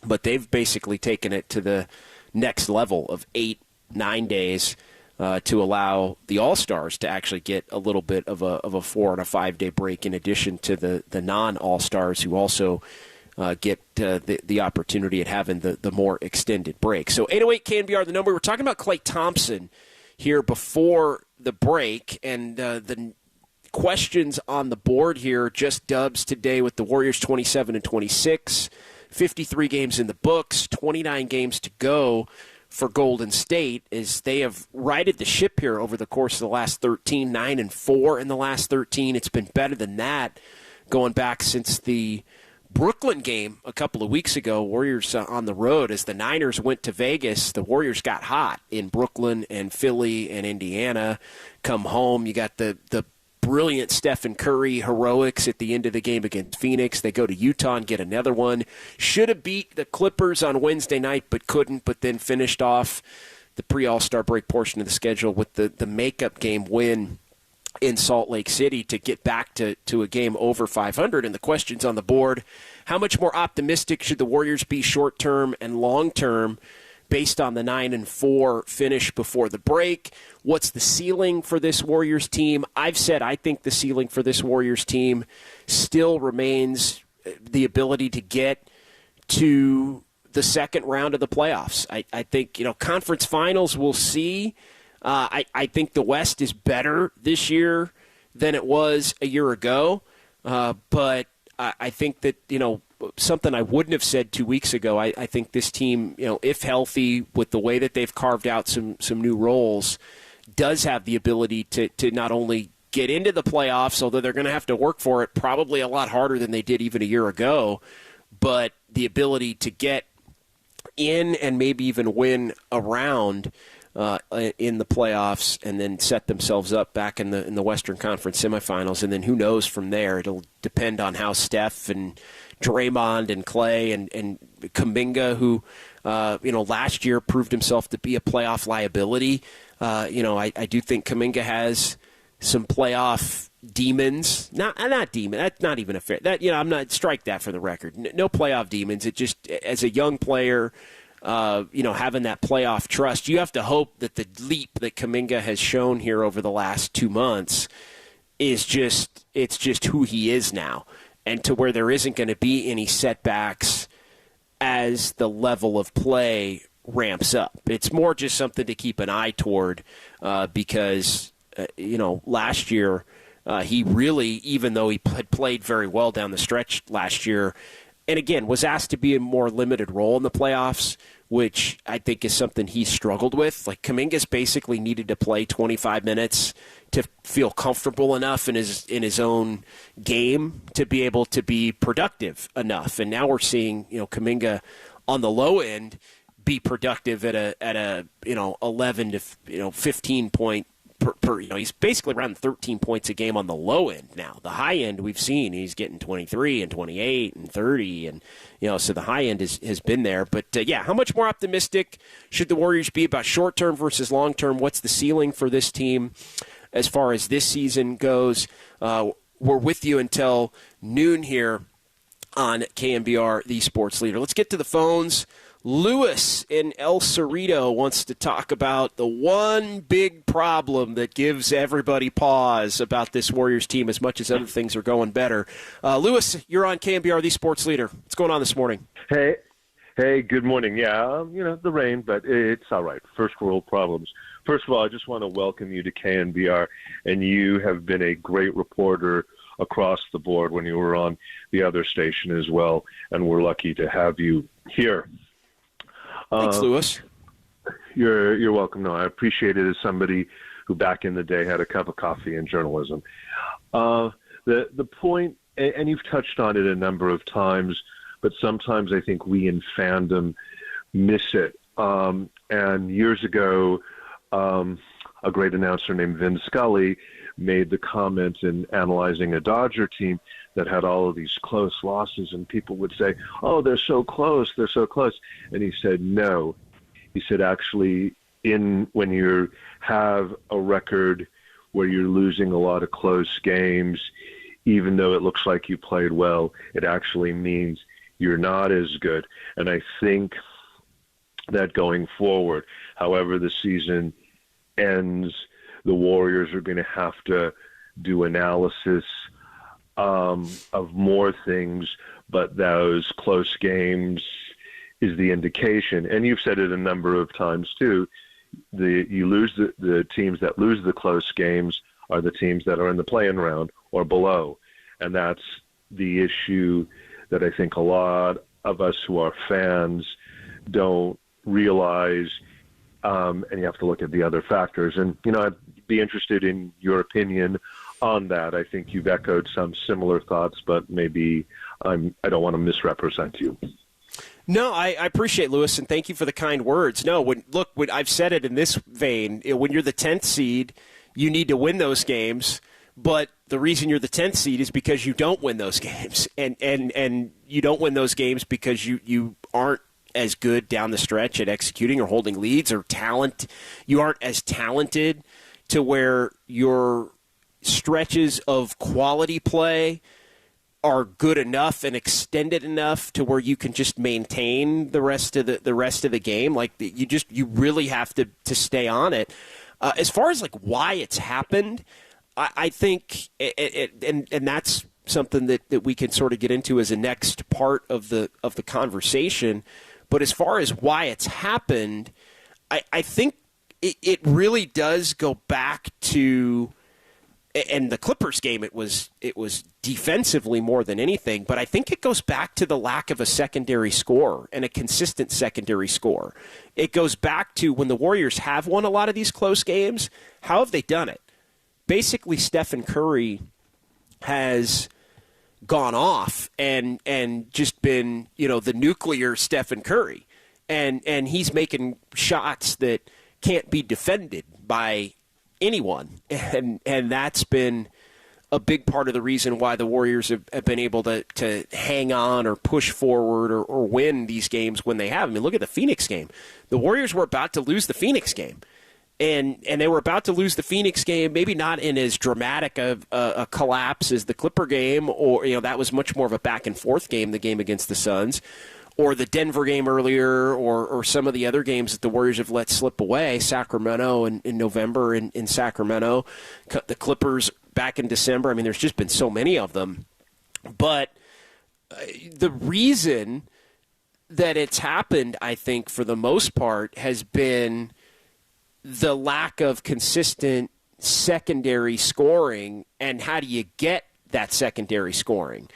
but they've basically taken it to the next level of 8-9 days to allow the All-Stars to actually get a little bit of a 4 and a 5 day break in addition to the non-All-Stars who also get the opportunity at having the more extended break. So 808 KNBR, the number. We're talking about Klay Thompson here before the break, and the questions on the board here, just Dubs today with the Warriors 27-26, 53 games in the books, 29 games to go for Golden State, as they have righted the ship here over the course of the last 13, 9-4 in the last 13. It's been better than that going back since the Brooklyn game a couple of weeks ago. Warriors on the road, as the Niners went to Vegas, the Warriors got hot in Brooklyn and Philly and Indiana. Come home, you got the brilliant Stephen Curry heroics at the end of the game against Phoenix. They go to Utah and get another one. Should have beat the Clippers on Wednesday night, but couldn't, but then finished off the pre-All-Star break portion of the schedule with the makeup game win in Salt Lake City to get back to a game over 500. And the questions on the board, how much more optimistic should the Warriors be short-term and long-term based on the 9-4 finish before the break? What's the ceiling for this Warriors team? I've said I think the ceiling for this Warriors team still remains the ability to get to the second round of the playoffs. I think, conference finals, we'll see. I think the West is better this year than it was a year ago. But I think that, something I wouldn't have said 2 weeks ago, I think this team, if healthy, with the way that they've carved out some new roles, does have the ability to not only get into the playoffs, although they're going to have to work for it probably a lot harder than they did even a year ago, but the ability to get in and maybe even win a round in the playoffs, and then set themselves up back in the Western Conference semifinals. And then who knows from there? It'll depend on how Steph and Draymond and Klay and Kuminga, who last year proved himself to be a playoff liability. I do think Kuminga has some playoff demons. Not demon. That's not even a fair. I'm not strike that for the record. No playoff demons. It just, as a young player, having that playoff trust, you have to hope that the leap that Kuminga has shown here over the last 2 months is just who he is now, and to where there isn't going to be any setbacks as the level of play ramps up. It's more just something to keep an eye toward because, last year he really, even though he had played very well down the stretch last year, and again was asked to be a more limited role in the playoffs, which I think is something he struggled with. Like, Kuminga's basically needed to play 25 minutes to feel comfortable enough in his own game to be able to be productive enough. And now we're seeing, Kuminga on the low end be productive at a 11 to 15 point per he's basically around 13 points a game on the low end now. The high end we've seen he's getting 23 and 28 and 30, and so the high end has been there. But how much more optimistic should the Warriors be about short term versus long term? What's the ceiling for this team as far as this season goes? We're with you until noon here on KNBR, the Sports Leader. Let's get to the phones. Lewis in El Cerrito wants to talk about the one big problem that gives everybody pause about this Warriors team as much as other things are going better. Lewis, you're on KNBR, the Sports Leader. What's going on this morning? Hey, good morning. Yeah, the rain, but it's all right. First world problems. First of all, I just want to welcome you to KNBR, and you have been a great reporter across the board when you were on the other station as well, and we're lucky to have you here. Thanks, Lewis. You're welcome. No, I appreciate it as somebody who back in the day had a cup of coffee in journalism. The point, and you've touched on it a number of times, but sometimes I think we in fandom miss it. And years ago, a great announcer named Vin Scully made the comment in analyzing a Dodger team that had all of these close losses, and people would say, oh, they're so close. And he said, no. He said, actually, when you have a record where you're losing a lot of close games, even though it looks like you played well, it actually means you're not as good. And I think that going forward, however the season ends, the Warriors are going to have to do analysis of more things, but those close games is the indication. And you've said it a number of times too. The teams that lose the close games are the teams that are in the play-in round or below, and that's the issue that I think a lot of us who are fans don't realize. And you have to look at the other factors. And I'd be interested in your opinion on that. I think you've echoed some similar thoughts, but maybe I don't want to misrepresent you. No, I appreciate, Lewis, and thank you for the kind words. No, when I've said it in this vein, when you're the 10th seed, you need to win those games, but the reason you're the 10th seed is because you don't win those games, and you don't win those games because you aren't as good down the stretch at executing or holding leads or talent. You aren't as talented to where your stretches of quality play are good enough and extended enough to where you can just maintain the rest of the game. Like, you really have to stay on it. As far as like why it's happened, I think and that's something that we can sort of get into as a next part of the conversation. But as far as why it's happened, I think it really does go back to, and the Clippers game, it was defensively more than anything, but I think it goes back to the lack of a secondary scorer and a consistent secondary scorer. It goes back to when the Warriors have won a lot of these close games, how have they done it? Basically, Stephen Curry has gone off and just been, the nuclear Stephen Curry. And he's making shots that can't be defended by anyone. And that's been a big part of the reason why the Warriors have been able to hang on or push forward or win these games when they have. I mean, look at the Phoenix game. The Warriors were about to lose the Phoenix game. And they were about to lose the Phoenix game, maybe not in as dramatic of a collapse as the Clipper game, or that was much more of a back and forth game, the game against the Suns, or the Denver game earlier, or some of the other games that the Warriors have let slip away. Sacramento in November in Sacramento, the Clippers back in December. I mean, there's just been so many of them. But the reason that it's happened, I think, for the most part, has been the lack of consistent secondary scoring, and how do you get that secondary scoring?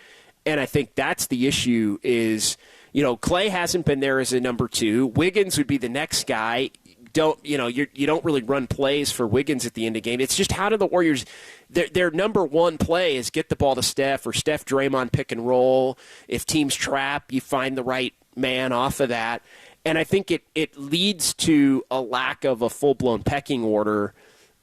And I think that's the issue is, Clay hasn't been there as a number 2. Wiggins would be the next guy. You don't really run plays for Wiggins at the end of the game. It's just how do the Warriors, their number 1 play is get the ball to Steph, or Steph Draymond pick and roll. If teams trap, you find the right man off of that. And I think it leads to a lack of a full-blown pecking order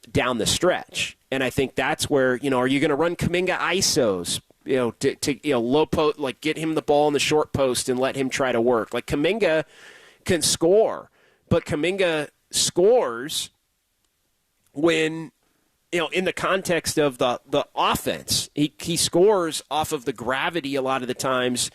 down the stretch. And I think that's where, are you going to run Kuminga ISOs, to low post, like get him the ball in the short post and let him try to work? Like Kuminga can score, but Kuminga scores when, in the context of the offense. He scores off of the gravity a lot of the times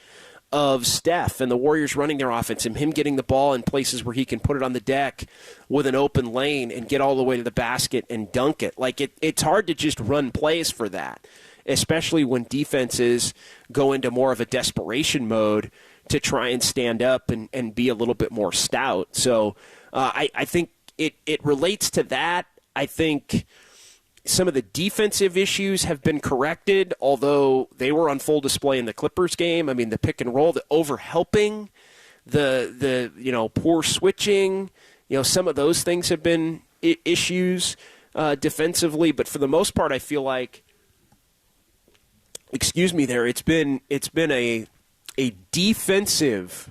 of Steph and the Warriors running their offense, and him getting the ball in places where he can put it on the deck with an open lane and get all the way to the basket and dunk it. Like it's hard to just run plays for that, especially when defenses go into more of a desperation mode to try and stand up and be a little bit more stout. So I think it relates to that. I think some of the defensive issues have been corrected, although they were on full display in the Clippers game. I mean, the pick and roll, the overhelping, the poor switching, some of those things have been issues defensively. But for the most part, I feel like, it's been a defensive.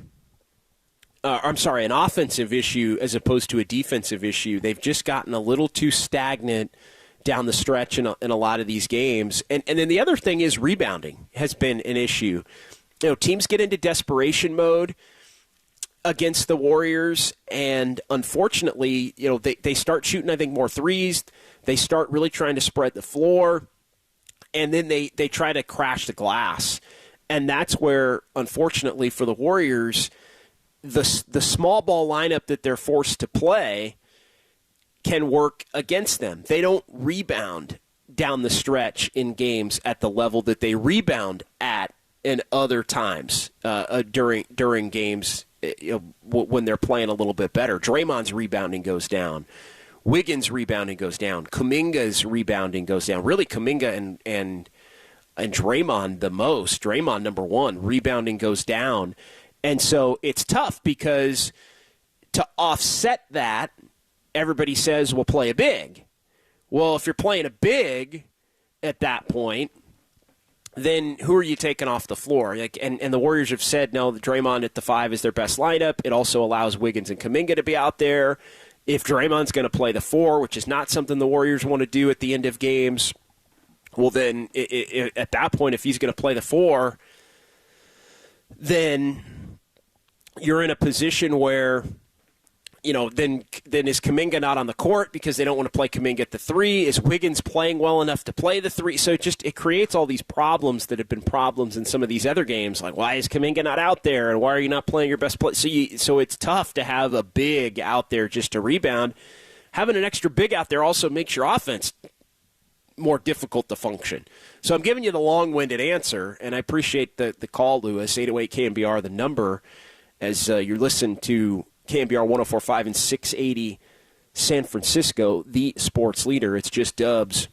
An offensive issue as opposed to a defensive issue. They've just gotten a little too stagnant down the stretch in a lot of these games. And then the other thing is rebounding has been an issue. Teams get into desperation mode against the Warriors, and unfortunately, they start shooting, I think, more threes. They start really trying to spread the floor, and then they try to crash the glass. And that's where, unfortunately for the Warriors, the small ball lineup that they're forced to play can work against them. They don't rebound down the stretch in games at the level that they rebound at in other times during games when they're playing a little bit better. Draymond's rebounding goes down. Wiggins' rebounding goes down. Kuminga's rebounding goes down. Really, Kuminga and Draymond the most. Draymond, number 1, rebounding goes down. And so it's tough because to offset that, everybody says, we'll play a big. Well, if you're playing a big at that point, then who are you taking off the floor? And the Warriors have said, no, the Draymond at the 5 is their best lineup. It also allows Wiggins and Kuminga to be out there. If Draymond's going to play the 4, which is not something the Warriors want to do at the end of games, well, then at that point, if he's going to play the 4, then you're in a position where, then is Kuminga not on the court because they don't want to play Kuminga at the 3? Is Wiggins playing well enough to play the 3? So it creates all these problems that have been problems in some of these other games. Like, why is Kuminga not out there, and why are you not playing your best play? So it's tough to have a big out there just to rebound. Having an extra big out there also makes your offense more difficult to function. So I'm giving you the long-winded answer, and I appreciate the call, Lewis. 808 KNBR, the number, as you're listening to KNBR 104.5 and 680 San Francisco, the sports leader. It's just Dubs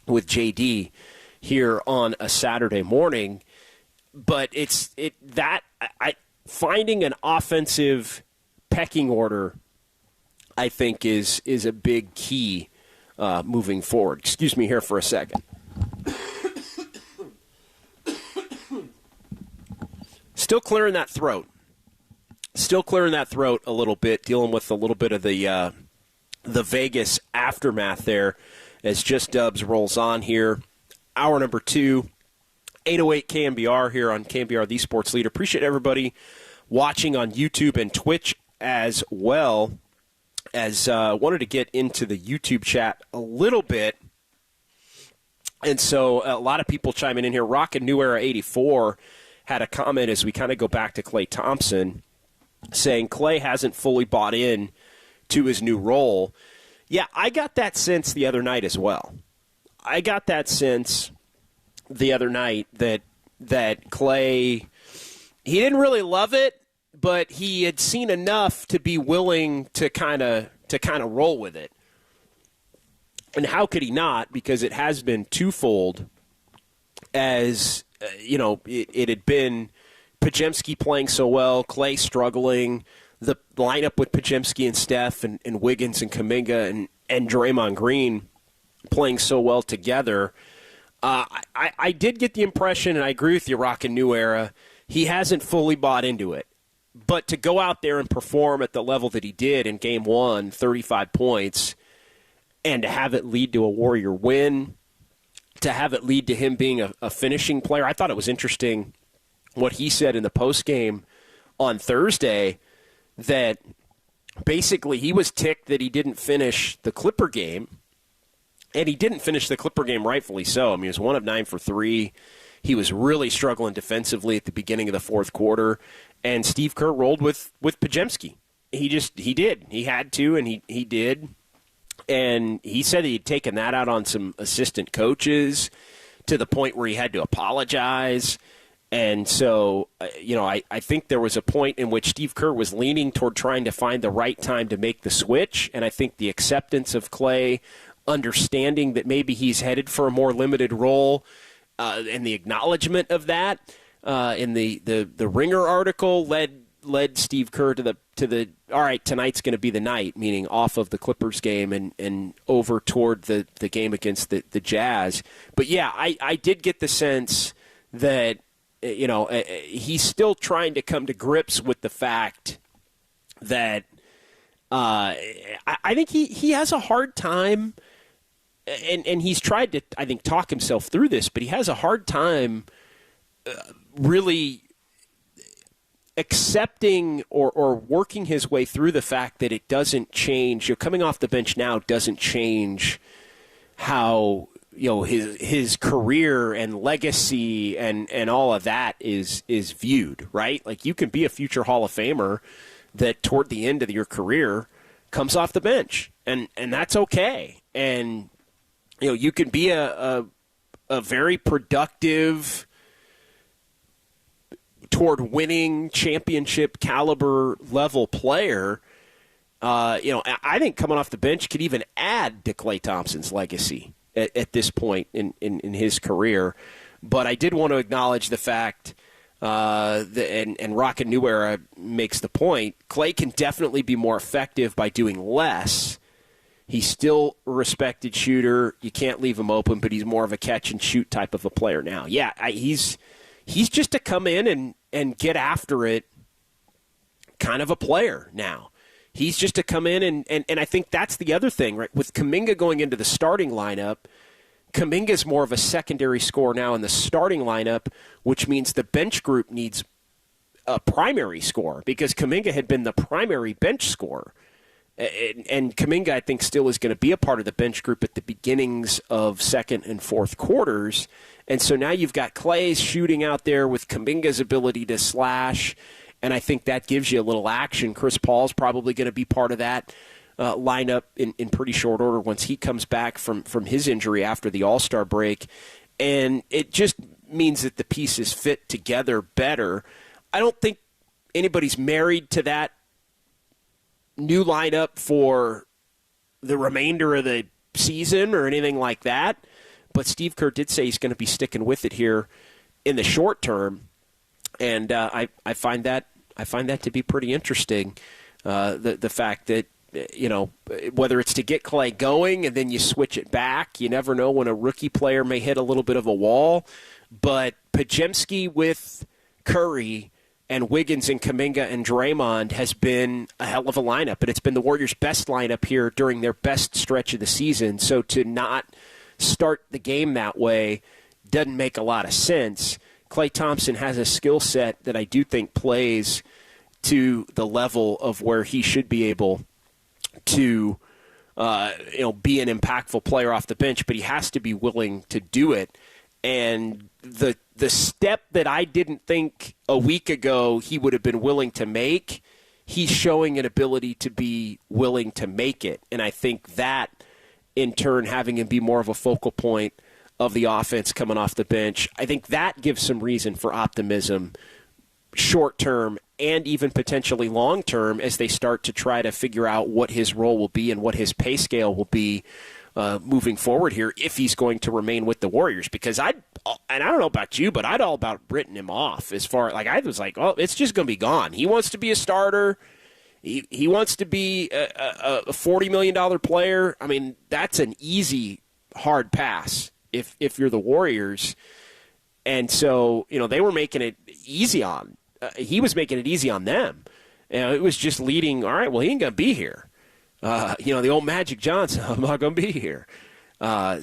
with JD here on a Saturday morning. But finding an offensive pecking order, I think, is a big key moving forward. Excuse me here for a second. Still clearing that throat. Still clearing that throat a little bit, dealing with a little bit of the Vegas aftermath there as Just Dubs rolls on here. Hour number 2, 808 KNBR here on KNBR, the sports leader. Appreciate everybody watching on YouTube and Twitch as well. as wanted to get into the YouTube chat a little bit. And so a lot of people chiming in here. Rockin' New Era 84 had a comment as we kind of go back to Klay Thompson, saying Klay hasn't fully bought in to his new role. Yeah, I got that sense the other night as well. I got that sense the other night that Klay, he didn't really love it, but he had seen enough to be willing to kind of roll with it. And how could he not? Because it has been twofold. As it had been Podziemski playing so well, Klay struggling, the lineup with Podziemski and Steph and Wiggins and Kuminga and Draymond Green playing so well together. I did get the impression, and I agree with you, Rockin' New Era, he hasn't fully bought into it. But to go out there and perform at the level that he did in Game 1, 35 points, and to have it lead to a Warrior win, to have it lead to him being a finishing player. I thought it was interesting what he said in the postgame on Thursday, that basically he was ticked that he didn't finish the Clipper game, and he didn't finish the Clipper game rightfully so. I mean, he was 1 of 9 for 3. He was really struggling defensively at the beginning of the fourth quarter, and Steve Kerr rolled with Podziemski. He did. He had to, and he did. And he said he'd taken that out on some assistant coaches to the point where he had to apologize. And so, I think there was a point in which Steve Kerr was leaning toward trying to find the right time to make the switch. And I think the acceptance of Klay, understanding that maybe he's headed for a more limited role, and the acknowledgement of that in the Ringer article led Steve Kerr to the all right, tonight's going to be the night, meaning off of the Clippers game and over toward the game against the Jazz. But yeah, I did get the sense that he's still trying to come to grips with the fact that I think he has a hard time, and he's tried to, I think, talk himself through this, but he has a hard time really accepting or working his way through the fact that it doesn't change. Coming off the bench now doesn't change how his career and legacy and all of that is viewed, right? Like, you can be a future Hall of Famer that toward the end of your career comes off the bench, and that's okay. And you can be a very productive, toward winning championship caliber level player. I think coming off the bench could even add to Klay Thompson's legacy at this point in his career. But I did want to acknowledge the fact, and Rockin' New Era makes the point, Klay can definitely be more effective by doing less. He's still a respected shooter. You can't leave him open, but he's more of a catch-and-shoot type of a player now. Yeah, he's just to come in and get after it kind of a player now. He's just to come in, and I think that's the other thing, right? With Kuminga going into the starting lineup, Kuminga's more of a secondary scorer now in the starting lineup, which means the bench group needs a primary scorer, because Kuminga had been the primary bench scorer. And Kuminga, I think, still is going to be a part of the bench group at the beginnings of second and fourth quarters. And so now you've got Klay's shooting out there with Kuminga's ability to slash, and I think that gives you a little action. Chris Paul's probably going to be part of that lineup in pretty short order once he comes back from his injury after the All-Star break. And it just means that the pieces fit together better. I don't think anybody's married to that new lineup for the remainder of the season or anything like that. But Steve Kerr did say he's going to be sticking with it here in the short term, and I find that to be pretty interesting. The fact that whether it's to get Klay going and then you switch it back, you never know when a rookie player may hit a little bit of a wall. But Podziemski with Curry and Wiggins and Kuminga and Draymond has been a hell of a lineup, and it's been the Warriors' best lineup here during their best stretch of the season. So to not start the game that way doesn't make a lot of sense. Klay Thompson has a skill set that I do think plays to the level of where he should be able to be an impactful player off the bench, but he has to be willing to do it. And the step that I didn't think a week ago he would have been willing to make, he's showing an ability to be willing to make it. And I think that, in turn, having him be more of a focal point of the offense coming off the bench, I think that gives some reason for optimism short term and even potentially long term as they start to try to figure out what his role will be and what his pay scale will be moving forward here if he's going to remain with the Warriors. Because I don't know about you, but I'd all about written him off as far like I was like, oh, it's just going to be gone. He wants to be a starter. He wants to be a $40 million player. I mean, that's an easy, hard pass if you're the Warriors. And so, they were making it easy on. He was making it easy on them. It was just leading, all right, well, he ain't going to be here. The old Magic Johnson, I'm not going to be here. But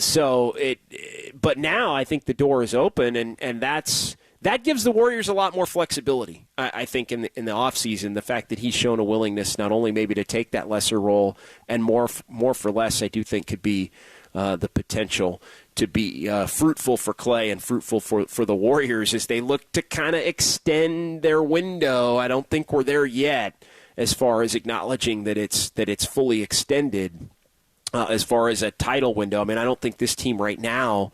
now I think the door is open, and that gives the Warriors a lot more flexibility, I think, in the offseason. The fact that he's shown a willingness not only maybe to take that lesser role and more for less, I do think could be the potential to be fruitful for Clay and fruitful for the Warriors as they look to kind of extend their window. I don't think we're there yet as far as acknowledging that it's fully extended as far as a title window. I mean, I don't think this team right now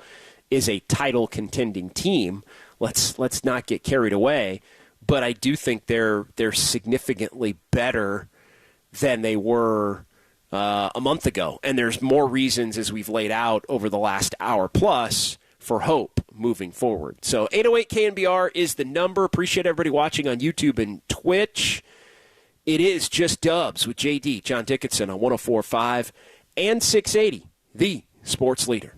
is a title contending team. Let's not get carried away. But I do think they're significantly better than they were a month ago. And there's more reasons, as we've laid out over the last hour plus, for hope moving forward. So 808 KNBR is the number. Appreciate everybody watching on YouTube and Twitch. It is Just Dubs with JD, John Dickinson on 104.5 and 680, the sports leader.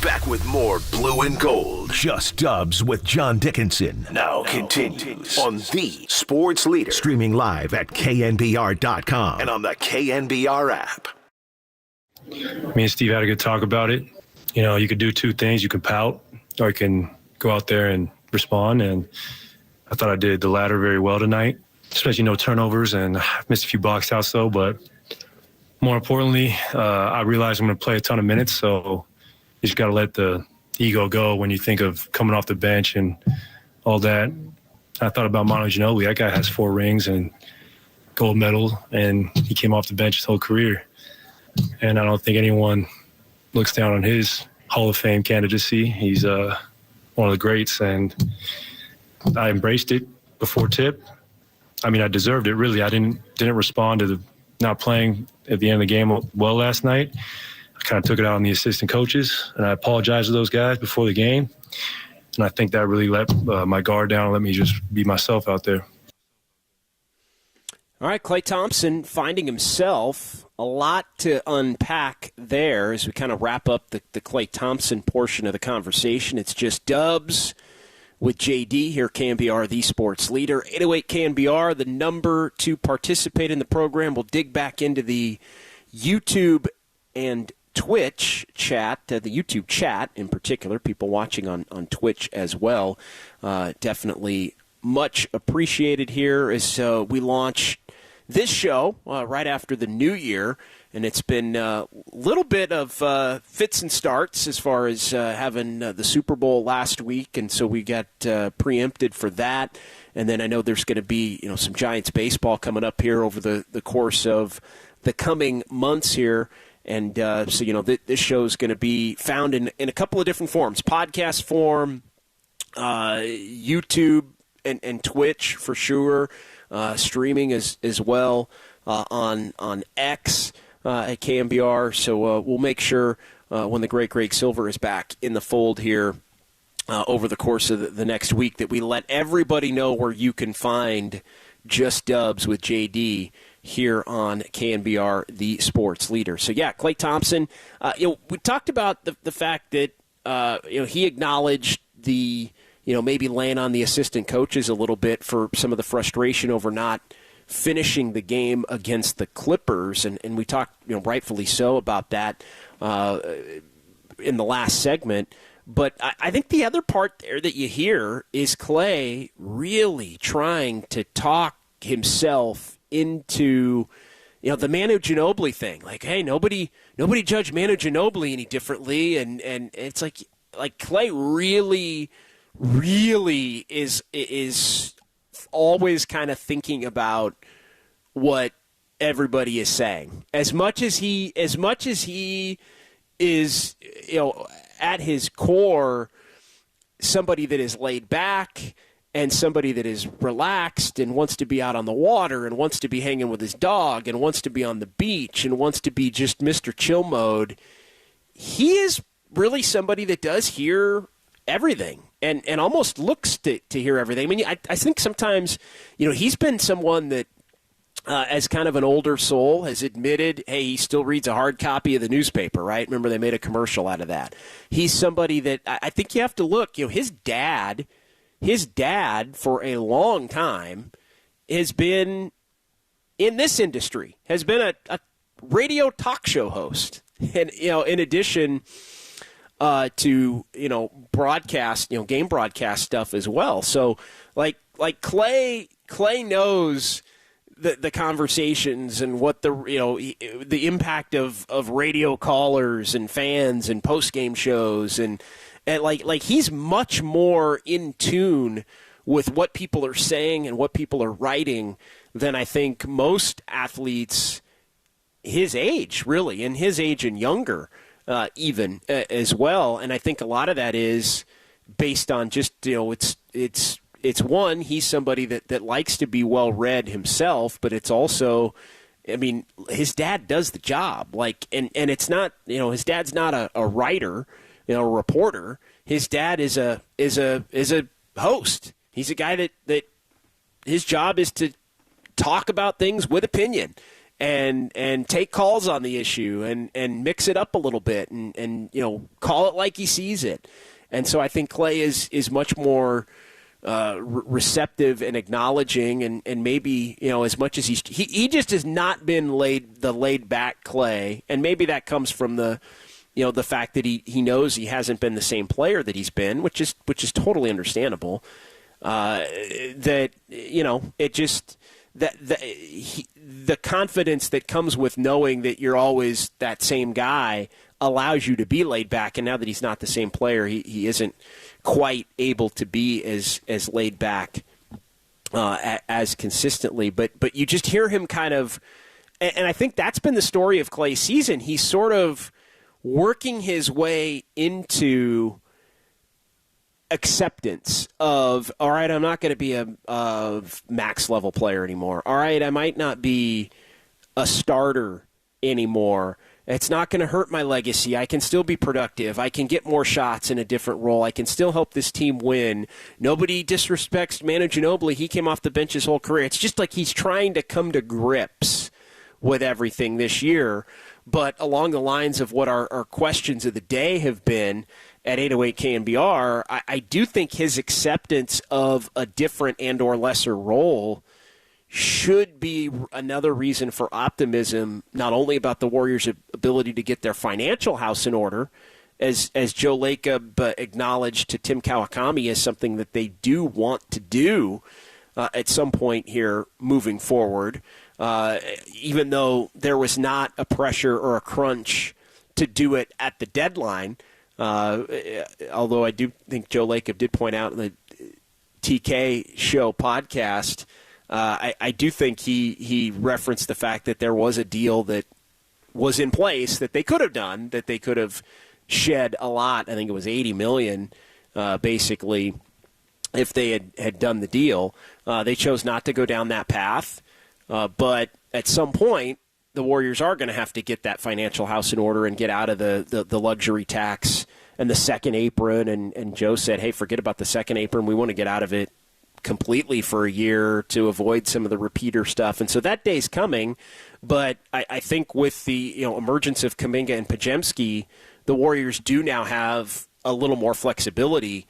Back with more Blue and Gold. Just Dubs with John Dickinson. Now continues on the Sports Leader. Streaming live at KNBR.com and on the KNBR app. Me and Steve had a good talk about it. You know, you could do two things. You can pout or you can go out there and respond. And I thought I did the latter very well tonight, especially no turnovers, and I missed a few box outs though. But more importantly, I realized I'm going to play a ton of minutes, so you just got to let the ego go when you think of coming off the bench and all that. I thought about Manu Ginobili. That guy has 4 rings and gold medal, and he came off the bench his whole career. And I don't think anyone looks down on his Hall of Fame candidacy. He's one of the greats, and I embraced it before tip. I mean, I deserved it, really. I didn't respond to the not playing at the end of the game well last night. I kind of took it out on the assistant coaches, and I apologized to those guys before the game. And I think that really let my guard down and let me just be myself out there. All right, Klay Thompson finding himself. A lot to unpack there as we kind of wrap up the Klay Thompson portion of the conversation. It's just Dubs with JD here, KNBR, the sports leader. 808 KNBR, the number to participate in the program. We'll dig back into the YouTube and Twitch chat, the YouTube chat in particular, people watching on Twitch as well. Definitely much appreciated here as we launch this show right after the new year, and it's been a little bit of fits and starts as far as having the Super Bowl last week, and so we got preempted for that. And then I know there's going to be some Giants baseball coming up here over the course of the coming months here. And so, this show is going to be found in a couple of different forms. Podcast form, YouTube and Twitch for sure, streaming as well on X at KNBR. So we'll make sure when the great Greg Silver is back in the fold here over the course of the next week that we let everybody know where you can find Just Dubs with JD here on KNBR, the sports leader. So, yeah, Klay Thompson, we talked about the fact that, he acknowledged the, maybe laying on the assistant coaches a little bit for some of the frustration over not finishing the game against the Clippers. And we talked, rightfully so about that in the last segment. But I think the other part there that you hear is Klay really trying to talk himself into the Manu Ginobili thing. Like, hey, nobody judged Manu Ginobili any differently, and it's like Klay really is always kind of thinking about what everybody is saying. As much as he is at his core somebody that is laid back and somebody that is relaxed and wants to be out on the water and wants to be hanging with his dog and wants to be on the beach and wants to be just Mr. Chill mode, he is really somebody that does hear everything and almost looks to hear everything. I mean, I think sometimes, he's been someone that, as kind of an older soul, has admitted, hey, he still reads a hard copy of the newspaper, right? Remember, they made a commercial out of that. He's somebody that I think you have to look, his dad for a long time has been in this industry, has been a radio talk show host. And, in addition to, broadcast, game broadcast stuff as well. So like Klay knows the conversations and what the impact of radio callers and fans and post-game shows and like he's much more in tune with what people are saying and what people are writing than I think most athletes his age, really, and his age and younger as well. And I think a lot of that is based on just, it's it's one, he's somebody that likes to be well read himself, but it's also, I mean, his dad does the job. Like, and it's not, his dad's not a writer, a reporter. His dad is a host. He's a guy that his job is to talk about things with opinion and take calls on the issue and mix it up a little bit and call it like he sees it. And so I think Clay is much more receptive and acknowledging, and maybe as much as he just has not been laid back Clay, and maybe that comes from the fact that he knows he hasn't been the same player that he's been, which is totally understandable. That it just the confidence that comes with knowing that you're always that same guy allows you to be laid back. And now that he's not the same player, he isn't quite able to be as laid back as consistently. But you just hear him kind of, and I think that's been the story of Clay's season. He's sort of working his way into acceptance of, all right, I'm not going to be a max level player anymore. All right, I might not be a starter anymore. It's not going to hurt my legacy. I can still be productive. I can get more shots in a different role. I can still help this team win. Nobody disrespects Manu Ginobili. He came off the bench his whole career. It's just like he's trying to come to grips with everything this year. But along the lines of what our questions of the day have been at 808 KNBR, I do think his acceptance of a different and or lesser role should be another reason for optimism, not only about the Warriors' ability to get their financial house in order, as Joe Lacob acknowledged to Tim Kawakami as something that they do want to do at some point here moving forward, even though there was not a pressure or a crunch to do it at the deadline. Although I do think Joe Lacob did point out in the TK show podcast, I do think he referenced the fact that there was a deal that was in place that they could have done, that they could have shed a lot. I think it was $80 million, basically, if they had done the deal. They chose not to go down that path. But at some point, the Warriors are going to have to get that financial house in order and get out of the luxury tax and the second apron. And Joe said, hey, forget about the second apron. We want to get out of it completely for a year to avoid some of the repeater stuff. And so that day's coming. But I think with the emergence of Kuminga and Podziemski, the Warriors do now have a little more flexibility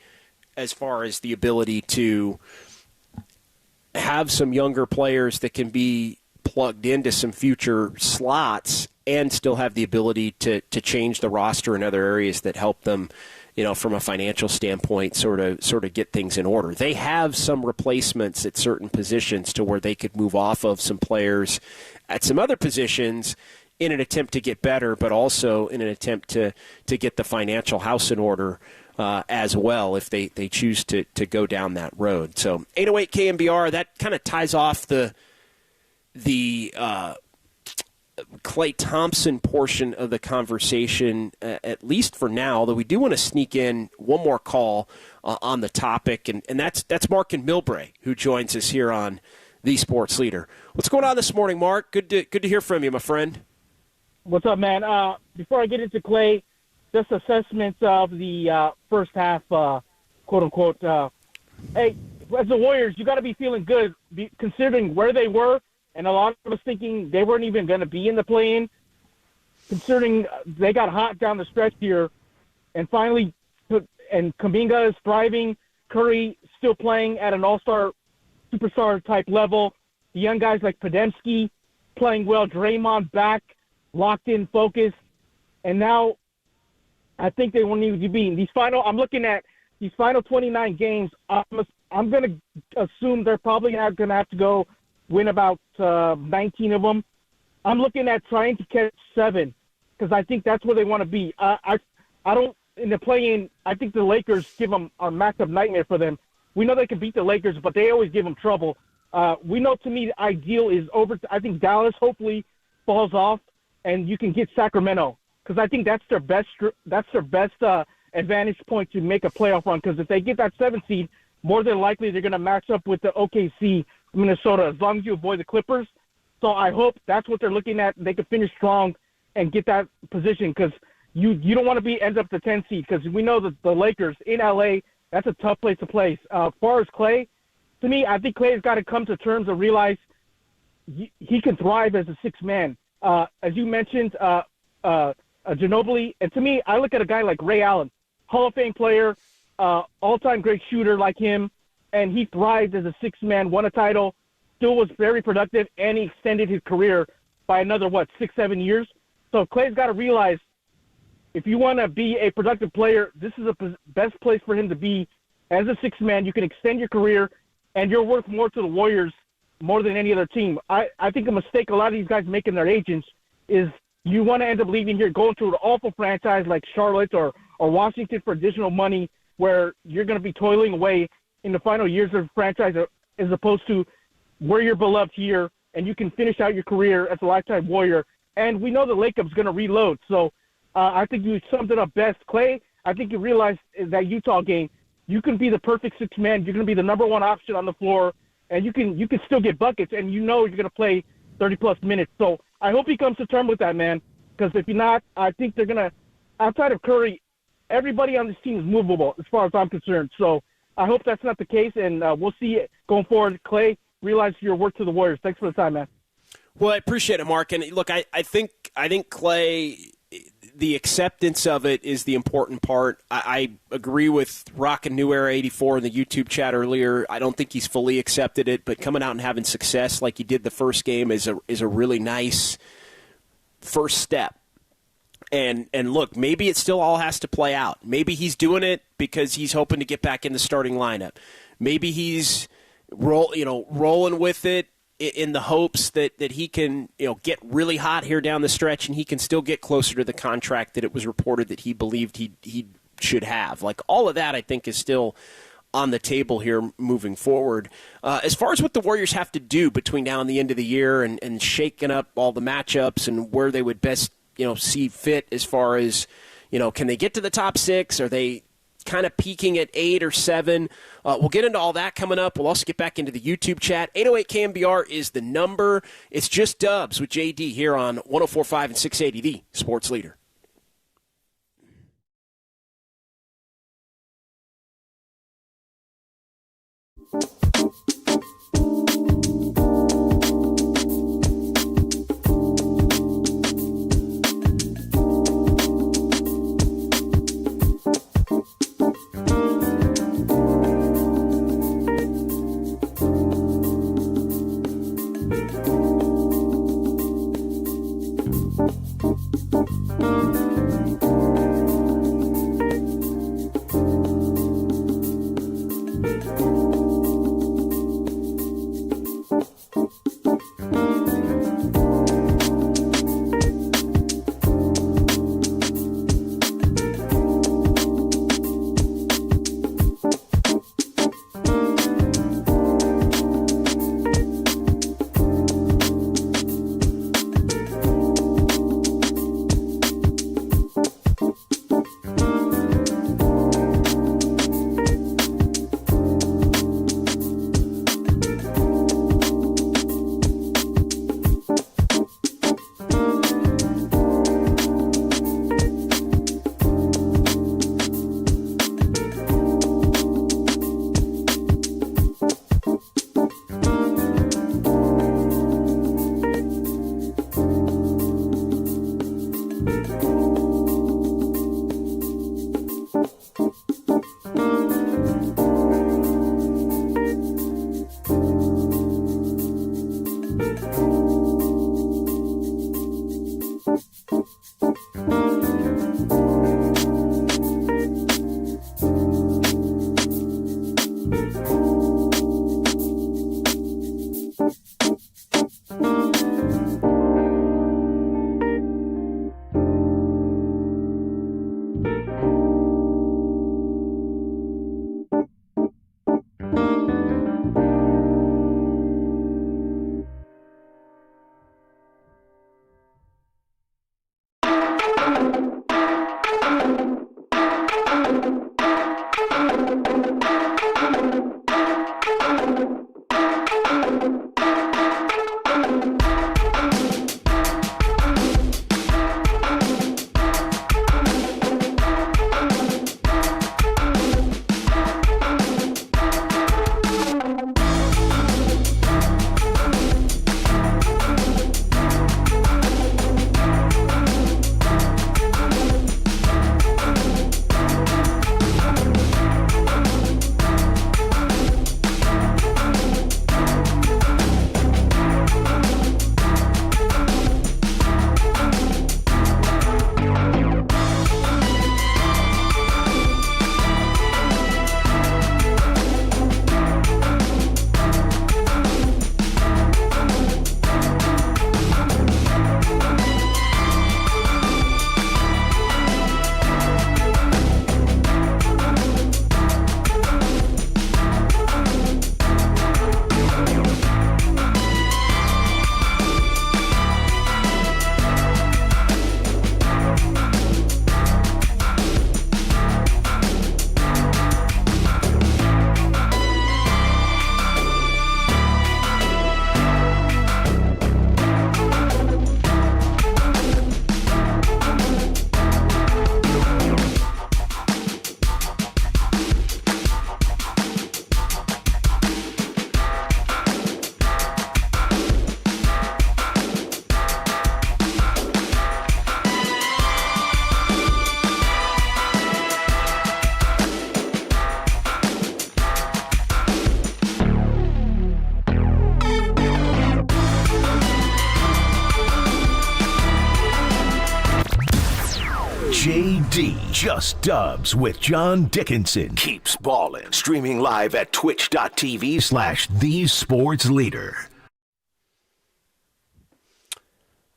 as far as the ability to have some younger players that can be plugged into some future slots and still have the ability to change the roster in other areas that help them, from a financial standpoint, sort of get things in order. They have some replacements at certain positions to where they could move off of some players at some other positions in an attempt to get better, but also in an attempt to get the financial house in order as well if they choose to go down that road. So 808 KNBR, that kind of ties off the Klay Thompson portion of the conversation, at least for now, though we do want to sneak in one more call on the topic, and that's Mark and Millbrae, who joins us here on The Sports Leader. What's going on this morning, Mark? Good to hear from you, my friend. What's up, man? Before I get into Klay, just assessments of the first half, quote-unquote. Hey, as the Warriors, you got to be feeling good, considering where they were, and a lot of us thinking they weren't even going to be in the play-in, considering they got hot down the stretch here, and finally, and Kuminga is thriving, Curry still playing at an all-star, superstar-type level, the young guys like Podziemski playing well, Draymond back, locked in, focused, and now I think they will need to be in these final. I'm looking at these final 29 games. I'm going to assume they're probably not going to have to go win about 19 of them. I'm looking at trying to catch 7 because I think that's where they want to be. I don't in the play-in. I think the Lakers give them a massive nightmare for them. We know they can beat the Lakers, but they always give them trouble. We know, to me, the ideal is over. I think Dallas hopefully falls off, and you can get Sacramento because I think that's their best. That's their best advantage point to make a playoff run. Because if they get that 7th seed, more than likely they're going to match up with the OKC Minnesota as long as you avoid the Clippers. So I hope that's what they're looking at. They can finish strong and get that position because you don't want to end up the 10 seed because we know that the Lakers in LA, that's a tough place to play. As far as Klay, to me, I think Klay's got to come to terms and realize he can thrive as a sixth man. As you mentioned, Ginobili, and to me, I look at a guy like Ray Allen, Hall of Fame player, all-time great shooter like him, and he thrived as a sixth man, won a title, still was very productive, and he extended his career by another, 6-7 years. So Klay's got to realize if you want to be a productive player, this is the best place for him to be as a sixth man. You can extend your career, and you're worth more to the Warriors more than any other team. I think a mistake a lot of these guys make in their agents is you want to end up leaving here, going to an awful franchise like Charlotte or Washington for additional money where you're going to be toiling away in the final years of the franchise as opposed to where you're beloved here and you can finish out your career as a lifetime Warrior. And we know the Lakers going to reload. So I think you summed it up best. Klay, I think you realized in that Utah game, you can be the perfect sixth man. You're going to be the number one option on the floor, and you can still get buckets, and you know you're going to play 30-plus minutes. So I hope he comes to terms with that, man, because if you're not, I think they're going to – outside of Curry, everybody on this team is movable as far as I'm concerned. So I hope that's not the case, and we'll see it going forward. Klay, realize your work to the Warriors. Thanks for the time, man. Well, I appreciate it, Mark. And, look, I think Klay – the acceptance of it is the important part. I agree with Rockin' New Era 84 in the YouTube chat earlier. I don't think he's fully accepted it, but coming out and having success like he did the first game is a really nice first step. And look, maybe it still all has to play out. Maybe he's doing it because he's hoping to get back in the starting lineup. Maybe he's rolling with it in the hopes that he can get really hot here down the stretch and he can still get closer to the contract that it was reported that he believed he should have. Like, all of that, I think, is still on the table here moving forward. As far as what the Warriors have to do between now and the end of the year and shaking up all the matchups and where they would best see fit as far as, can they get to the top six? Are they kind of peaking at 8 or 7? We'll get into all that coming up. We'll also get back into the YouTube chat. 808 KNBR is the number. It's just Dubs with JD here on 104.5 and 680, the Sports Leader. Just Dubs with John Dickinson keeps ballin'. Streaming live at twitch.tv/thesportsleader.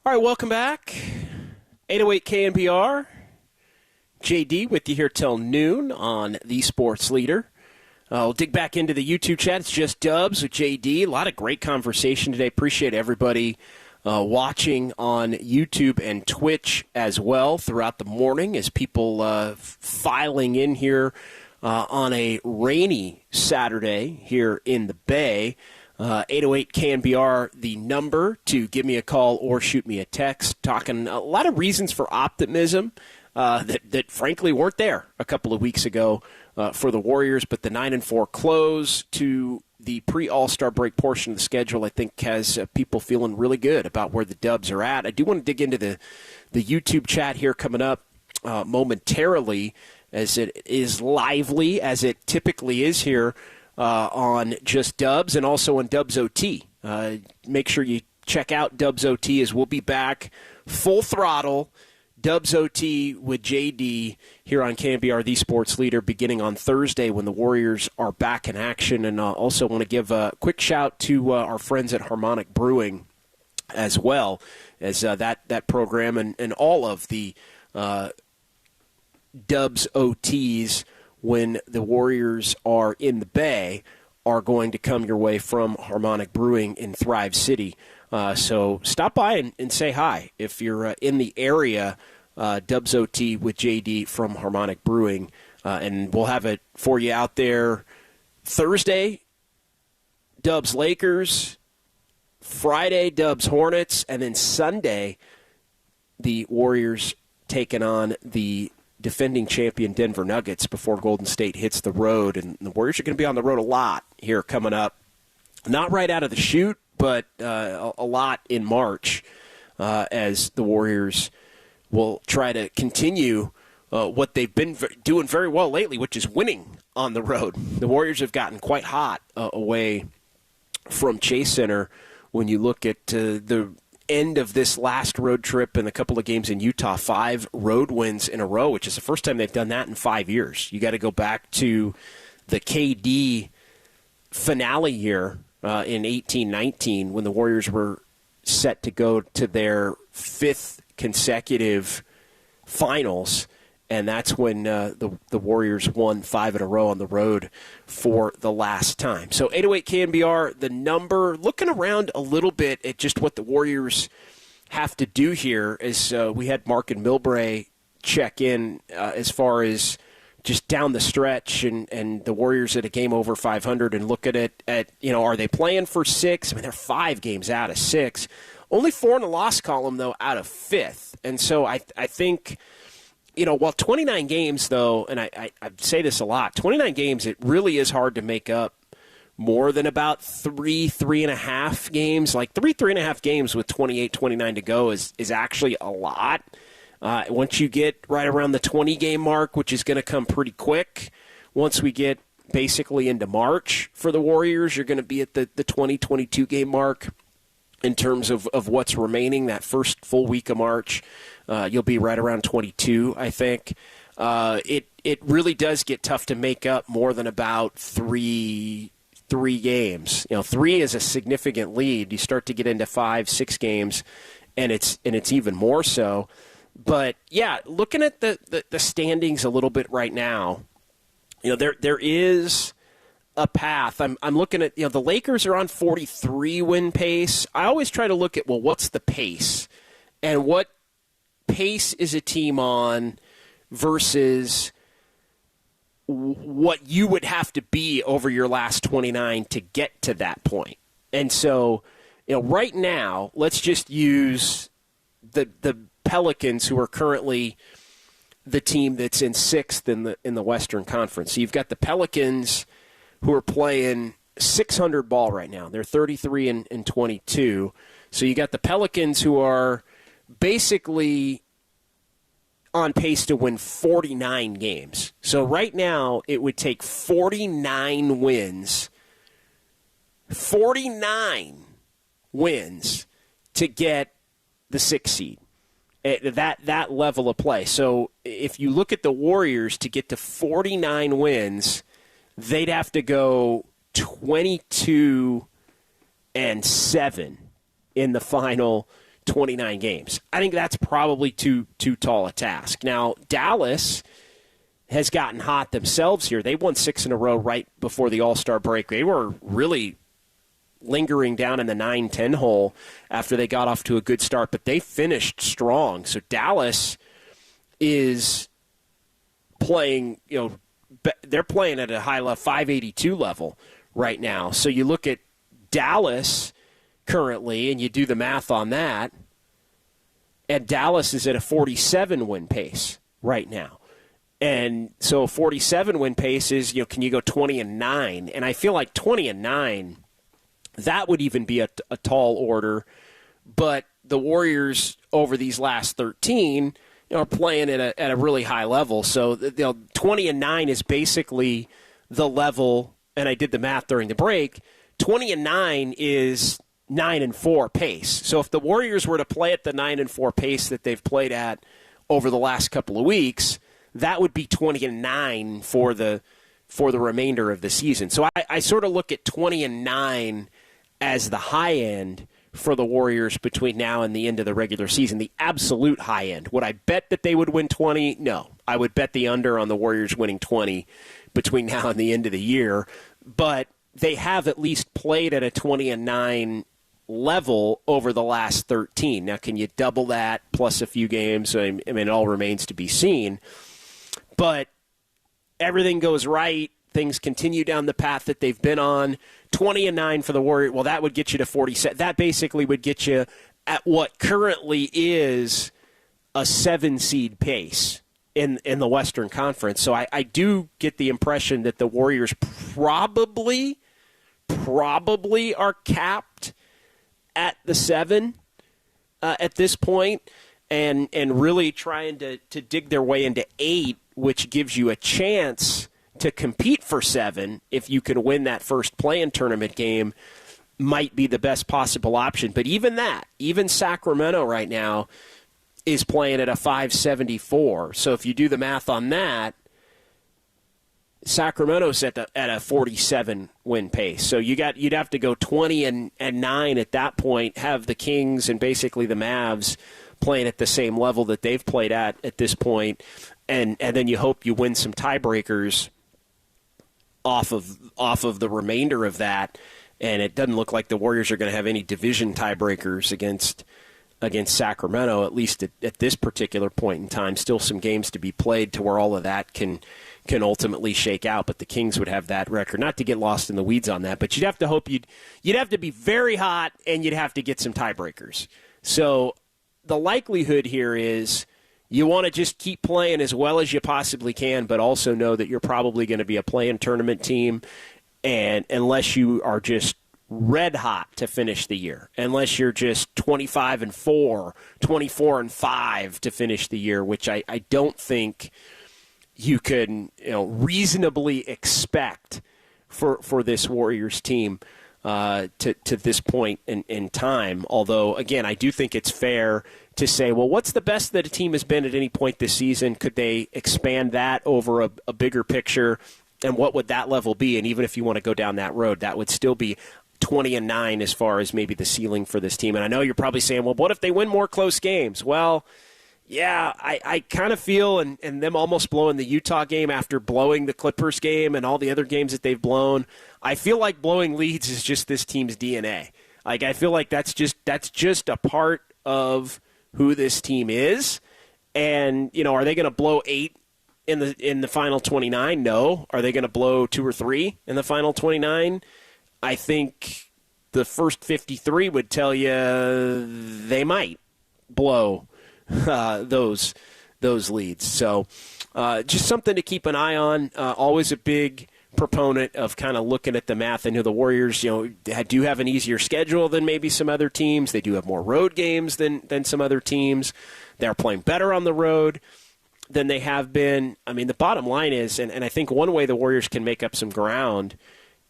All right, welcome back. 808 KNBR. JD with you here till noon on The Sports Leader. We'll dig back into the YouTube chat. It's Just Dubs with JD. A lot of great conversation today. Appreciate everybody watching on YouTube and Twitch as well throughout the morning as people filing in here on a rainy Saturday here in the Bay. 808 KNBR, the number to give me a call or shoot me a text. Talking a lot of reasons for optimism that frankly weren't there a couple of weeks ago for the Warriors, but the 9-4 close to the pre-All-Star break portion of the schedule, I think, has people feeling really good about where the Dubs are at. I do want to dig into the YouTube chat here coming up momentarily, as it is lively as it typically is here on Just Dubs and also on Dubs OT. Make sure you check out Dubs OT, as we'll be back full throttle. Dubs OT with JD here on KNBR, the Sports Leader, beginning on Thursday when the Warriors are back in action. And also want to give a quick shout to our friends at Harmonic Brewing as well, as that program and all of the Dubs OTs when the Warriors are in the Bay are going to come your way from Harmonic Brewing in Thrive City. So stop by and say hi if you're in the area. Dubs OT with JD from Harmonic Brewing, and we'll have it for you out there Thursday. Dubs Lakers, Friday Dubs Hornets, and then Sunday the Warriors taking on the defending champion Denver Nuggets before Golden State hits the road. And the Warriors are going to be on the road a lot here coming up. Not right out of the chute, but a lot in March as the Warriors will try to continue what they've been doing very well lately, which is winning on the road. The Warriors have gotten quite hot away from Chase Center when you look at the end of this last road trip and a couple of games in Utah, 5 road wins in a row, which is the first time they've done that in 5 years. You got to go back to the KD finale year in 18-19 when the Warriors were set to go to their 5th consecutive finals, and that's when the Warriors won 5 in a row on the road for the last time. So 808 KNBR, the number, looking around a little bit at just what the Warriors have to do here, as we had Mark and Milbrae check in as far as just down the stretch and the Warriors at a game over 500 and look at it at, are they playing for 6? I mean, they're 5 games out of 6. Only 4 in the loss column, though, out of 5th. And so I think, while 29 games, though, and I say this a lot, 29 games, it really is hard to make up more than about 3.5 games. Like 3.5 games with 28, 29 to go is actually a lot. Once you get right around the 20-game mark, which is going to come pretty quick, once we get basically into March for the Warriors, you're going to be at the 20, 22-game mark. In terms of what's remaining, that first full week of March, you'll be right around 22, I think. It really does get tough to make up more than about three games. 3 is a significant lead. You start to get into 5, 6 games, and it's even more so. But yeah, looking at the standings a little bit right now, there is a path. I'm looking at, the Lakers are on 43 win pace. I always try to look at, what's the pace? And what pace is a team on versus what you would have to be over your last 29 to get to that point. And so, right now, let's just use the Pelicans, who are currently the team that's in 6th in the Western Conference. So you've got the Pelicans, who are playing 600 ball right now. They're 33 and 22. So you got the Pelicans, who are basically on pace to win 49 games. So right now it would take 49 wins to get the 6th seed. that level of play. So if you look at the Warriors to get to 49 wins, they'd have to go 22-7 in the final 29 games. I think that's probably too tall a task. Now, Dallas has gotten hot themselves here. They won 6 in a row right before the All-Star break. They were really lingering down in the 9-10 hole after they got off to a good start, but they finished strong. So Dallas is playing, they're playing at a high level, 582 level right now. So you look at Dallas currently, and you do the math on that, and Dallas is at a 47 win pace right now. And so a 47 win pace is, can you go 20-9? And I feel like 20-9, that would even be a tall order. But the Warriors over these last 13 are playing at a really high level. So 20-9 is basically the level, and I did the math during the break, 20-9 is 9-4 pace. So if the Warriors were to play at the 9-4 pace that they've played at over the last couple of weeks, that would be 20-9 for the remainder of the season. So I sort of look at 20-9 as the high end for the Warriors between now and the end of the regular season, the absolute high end. Would I bet that they would win 20? No. I would bet the under on the Warriors winning 20 between now and the end of the year. But they have at least played at a 20-9 level over the last 13. Now, can you double that plus a few games? I mean, it all remains to be seen. But everything goes right. Things continue down the path that they've been on. 20-9 for the Warriors. Well, that would get you to 47. That basically would get you at what currently is a 7-seed pace in the Western Conference. So I do get the impression that the Warriors probably are capped at the 7 at this point, and really trying to dig their way into 8, which gives you a chance to compete for 7 if you can win that first play-in tournament game, might be the best possible option. But even Sacramento right now is playing at a 574. So if you do the math on that, Sacramento's at a 47 win pace. So you'd have to go 20-9 at that point, have the Kings and basically the Mavs playing at the same level that they've played at this point, and then you hope you win some tiebreakers off of the remainder of that. And it doesn't look like the Warriors are going to have any division tiebreakers against Sacramento, at least at this particular point in time. Still some games to be played to where all of that can ultimately shake out, but the Kings would have that record. Not to get lost in the weeds on that, but you'd have to hope you'd have to be very hot, and you'd have to get some tiebreakers. So the likelihood here is you want to just keep playing as well as you possibly can, but also know that you're probably going to be a play-in tournament team, and unless you are just red hot to finish the year, unless you're just 25-4, 24-5 to finish the year, which I don't think you can reasonably expect for this Warriors team to this point in time. Although, again, I do think it's fair to say, well, what's the best that a team has been at any point this season? Could they expand that over a bigger picture? And what would that level be? And even if you want to go down that road, that would still be 20-9 as far as maybe the ceiling for this team. And I know you're probably saying, well, what if they win more close games? Well, yeah, I kind of feel, and them almost blowing the Utah game after blowing the Clippers game and all the other games that they've blown, I feel like blowing leads is just this team's DNA. Like, I feel like that's just a part of who this team is. And, are they going to blow 8 in the final 29? No. Are they going to blow 2 or 3 in the final 29? I think the first 53 would tell you they might blow those leads. So just something to keep an eye on. Always a big proponent of kind of looking at the math. I know the Warriors, do have an easier schedule than maybe some other teams. They do have more road games than some other teams. They're playing better on the road than they have been. I mean, the bottom line is, and I think one way the Warriors can make up some ground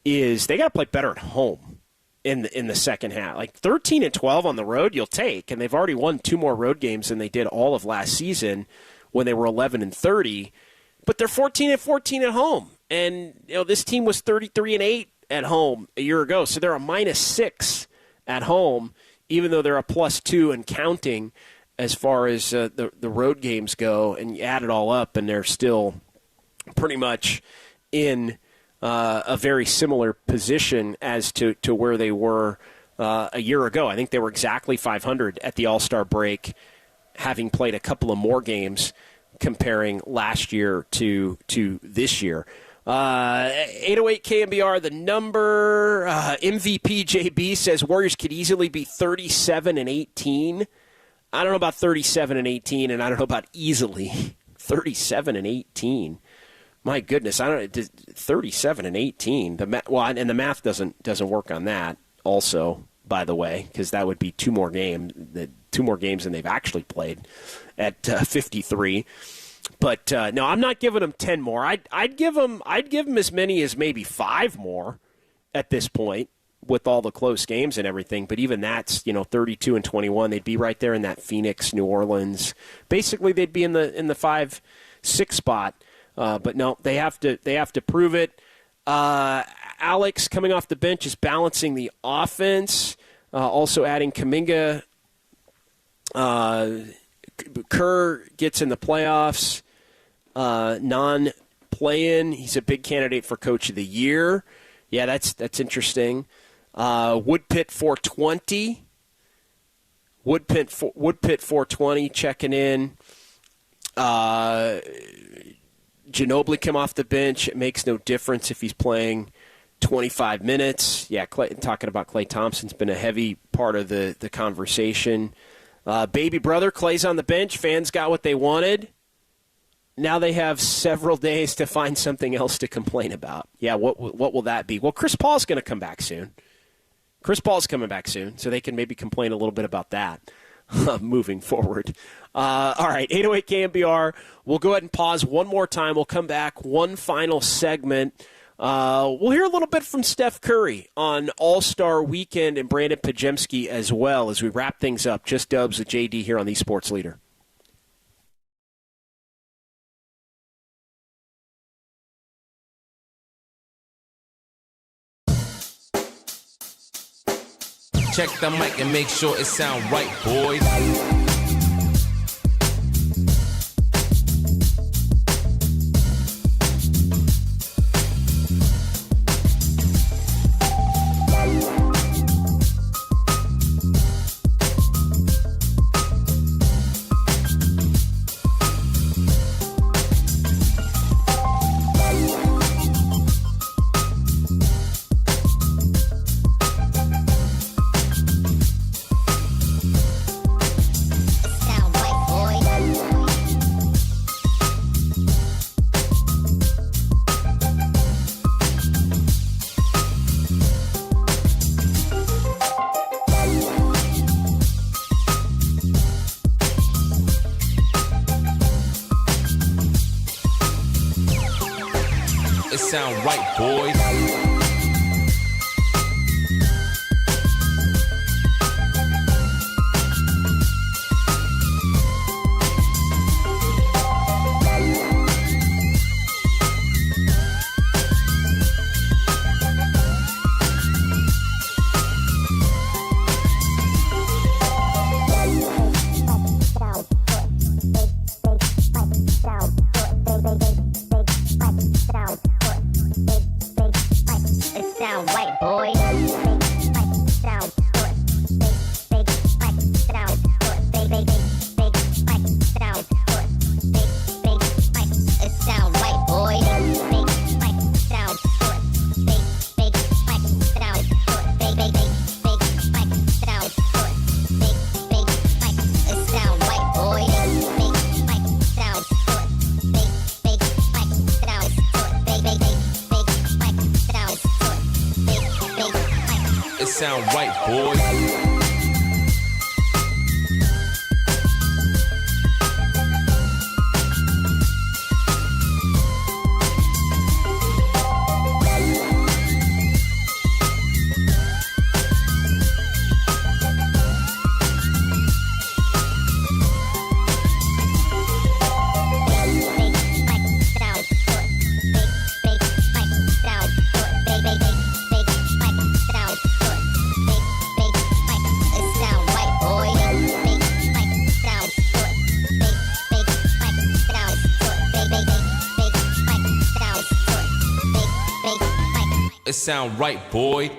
is they got to play better at home. in the second half. Like 13-12 on the road, you'll take, and they've already won 2 more road games than they did all of last season when they were 11-30. But they're 14-14 at home, and this team was 33-8 at home a year ago, so they're a -6 at home, even though they're a +2 and counting as far as the road games go. And you add it all up, and they're still pretty much in a very similar position as to where they were a year ago. I think they were exactly 500 at the All-Star break, having played a couple of more games comparing last year to this year. 808 KNBR, the number. MVP JB says Warriors could easily be 37-18. I don't know about 37-18, and I don't know about easily 37-18. My goodness, I don't. 37-18. And the math doesn't work on that. Also, by the way, because that would be 2 more games. 2 more games than they've actually played at 53. But no, I'm not giving them 10 more. I'd give them as many as maybe 5 more at this point with all the close games and everything. But even that's 32-21. They'd be right there in that Phoenix, New Orleans. Basically, they'd be in the 5-6 spot. But no, they have to prove it. Alex coming off the bench is balancing the offense. Also adding Kuminga. Kerr gets in the playoffs. Non-play-in. He's a big candidate for Coach of the Year. Yeah, that's interesting. Woodpit 420. Woodpit 420 checking in. Ginobili come off the bench. It makes no difference if he's playing 25 minutes. Yeah, talking about Klay Thompson's been a heavy part of the conversation. Baby brother, Klay's on the bench. Fans got what they wanted. Now they have several days to find something else to complain about. Yeah, what will that be? Well, Chris Paul's going to come back soon. Chris Paul's coming back soon, so they can maybe complain a little bit about that moving forward. All right, 808 KNBR. We'll go ahead and pause one more time. We'll come back, one final segment. We'll hear a little bit from Steph Curry on All-Star Weekend and Brandon Pajemski as well as we wrap things up. Just Dubs with JD here on the Sports Leader. Check the mic and make sure it sound right, boys. Sound right, boys. Sound right, boys. it sound right, boy.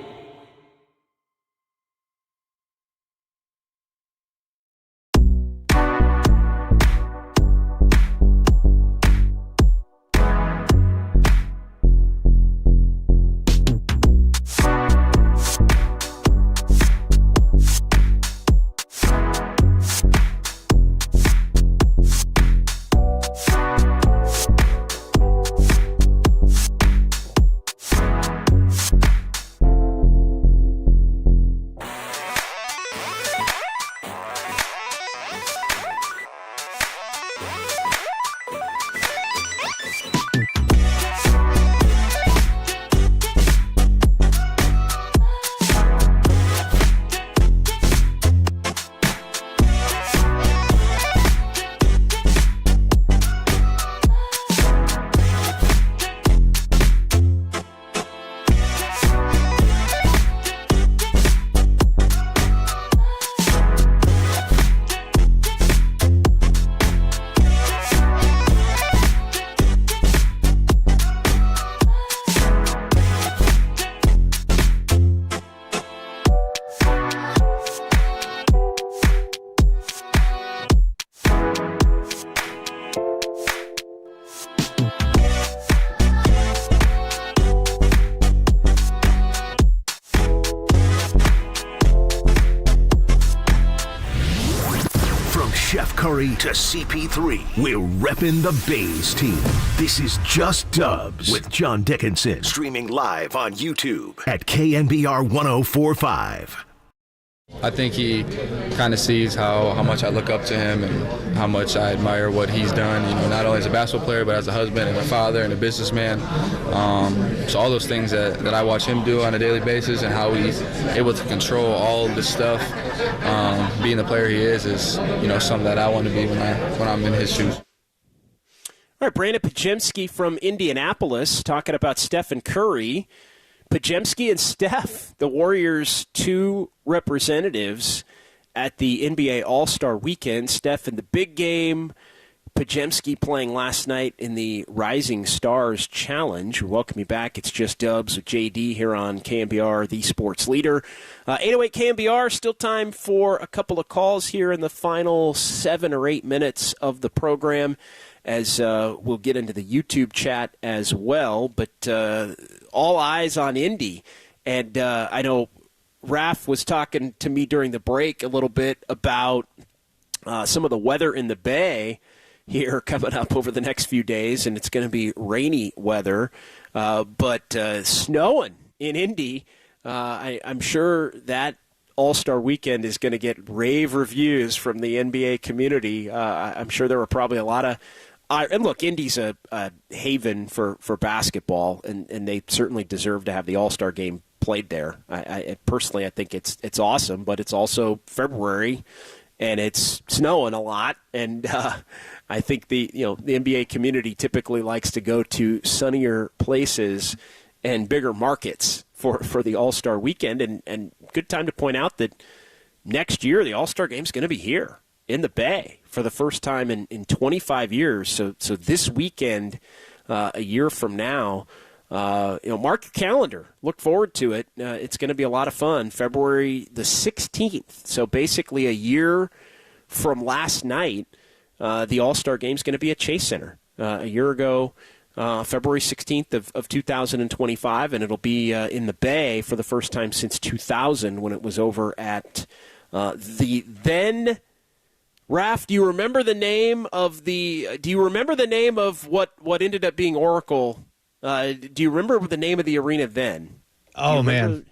Curry to CP3, we're repping the Bays team. This is Just Dubs with John Dickinson, streaming live on YouTube at KNBR 1045. I think he kind of sees how much I look up to him and how much I admire what he's done, you know, not only as a basketball player, but as a husband and a father and a businessman. So all those things that I watch him do on a daily basis and how he's able to control all this stuff, being the player he is, you know, something that I want to be when I'm in his shoes. All right, Brandon Pajemski from Indianapolis talking about Stephen Curry. Pajemski and Steph, the Warriors' two representatives at the NBA All-Star Weekend. Steph in the big game, Pajemski playing last night in the Rising Stars Challenge. We welcome you back. It's Just Dubs with JD here on KNBR, the sports leader. 808 KNBR, still time for a couple of calls here in the final 7 or 8 minutes of the program, as we'll get into the YouTube chat as well. But all eyes on Indy. And I know Raph was talking to me during the break a little bit about some of the weather in the Bay here coming up over the next few days, and it's going to be rainy weather, but snowing in Indy. I'm sure that All-Star Weekend is going to get rave reviews from the NBA community. I'm sure there were probably a lot of and look, Indy's a haven for basketball, and they certainly deserve to have the All-Star game played there. I personally, I think it's awesome, but it's also February, and it's snowing a lot, and I think the NBA community typically likes to go to sunnier places and bigger markets for the All-Star weekend, and good time to point out that next year the All-Star game's going to be here in the Bay for the first time in 25 years. So this weekend, a year from now, mark your calendar. Look forward to it. It's going to be a lot of fun. February the 16th. So basically a year from last night, the All-Star Game is going to be at Chase Center. A year ago, February 16th of 2025, and it'll be in the Bay for the first time since 2000 when it was over at the then. Raph, do you remember the name of what ended up being Oracle? Do you remember the name of the arena then? Oh man,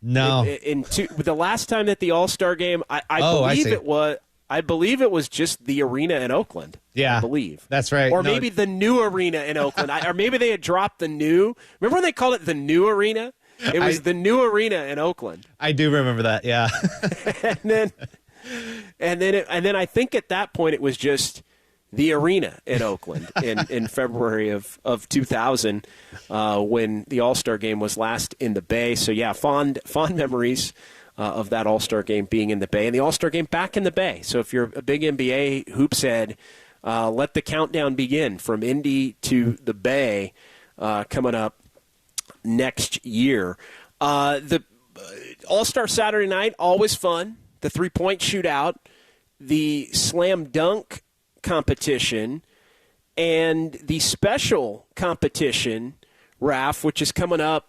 no. The last time that the All-Star Game, I believe it was just the arena in Oakland. Yeah, I believe that's right. Or maybe the new arena in Oakland, or maybe they had dropped the new. Remember when they called it the new arena? It was the new arena in Oakland. I do remember that. Yeah, and then I think at that point it was just the arena in Oakland in February of 2000 when the All-Star Game was last in the Bay. So yeah, fond memories of that All-Star Game being in the Bay, and the All-Star Game back in the Bay. So if you're a big NBA hoops head, let the countdown begin from Indy to the Bay coming up next year. The All-Star Saturday night, always fun. The three-point shootout, the slam dunk competition, and the special competition, Raf, which is coming up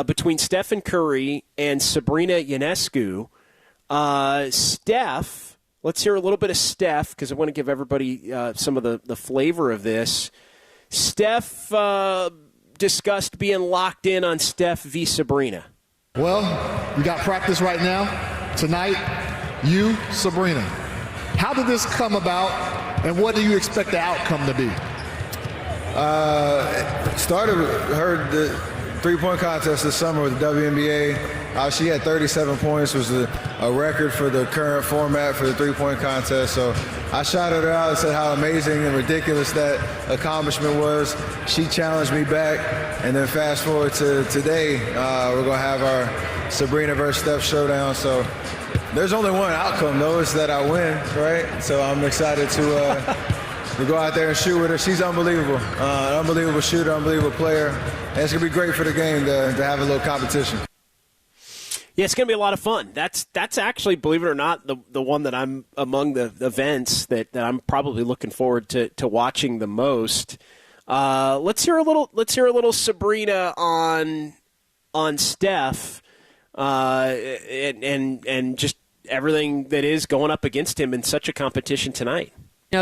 between Stephen Curry and Sabrina Ionescu. Steph, let's hear a little bit of Steph because I want to give everybody some of the flavor of this. Steph discussed being locked in on Steph v. Sabrina. Well, we got practice right now. Tonight, you, Sabrina. How did this come about, and what do you expect the outcome to be? Started with her the three-point contest this summer with the WNBA. She had 37 points, was a record for the current format for the three-point contest. So I shouted her out and said how amazing and ridiculous that accomplishment was. She challenged me back, and then fast forward to today, we're going to have our Sabrina versus Steph showdown. So there's only one outcome, though, is that I win, right? So I'm excited to go out there and shoot with her. She's unbelievable. Unbelievable shooter, unbelievable player. And it's going to be great for the game to have a little competition. Yeah, it's going to be a lot of fun. That's actually, believe it or not, the one that I'm among the events that I'm probably looking forward to watching the most. Let's hear a little Sabrina on Steph and just everything that is going up against him in such a competition tonight.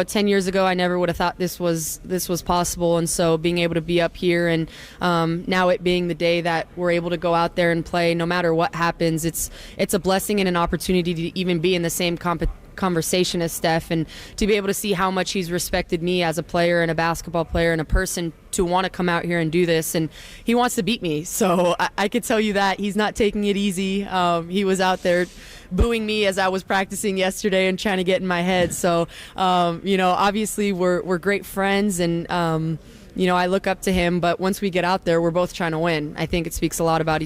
10 years ago, I never would have thought this was possible, and so being able to be up here and now it being the day that we're able to go out there and play, no matter what happens, it's a blessing and an opportunity to even be in the same conversation as Steph, and to be able to see how much he's respected me as a player and a basketball player and a person to want to come out here and do this, and he wants to beat me. So I could tell you that he's not taking it easy. He was out there booing me as I was practicing yesterday and trying to get in my head. So, obviously we're great friends, and I look up to him, but once we get out there, we're both trying to win. I think it speaks a lot about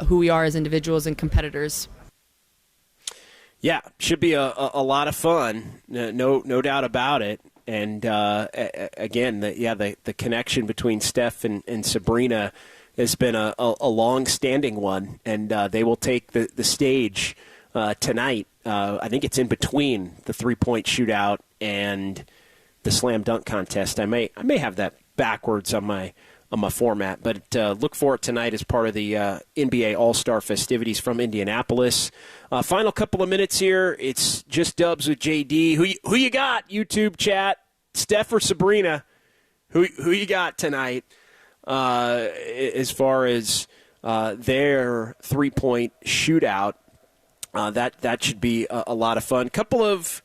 who we are as individuals and competitors. Yeah, should be a lot of fun, no doubt about it. And again, the connection between Steph and Sabrina has been a long-standing one, and they will take the stage tonight. I think it's in between the three-point shootout and the slam dunk contest. I may have that backwards on my format, but look for it tonight as part of the NBA All-Star festivities from Indianapolis. Final couple of minutes here. It's just Dubs with JD. Who you got? YouTube chat. Steph or Sabrina? Who you got tonight? As far as their three-point shootout, that should be a lot of fun. Couple of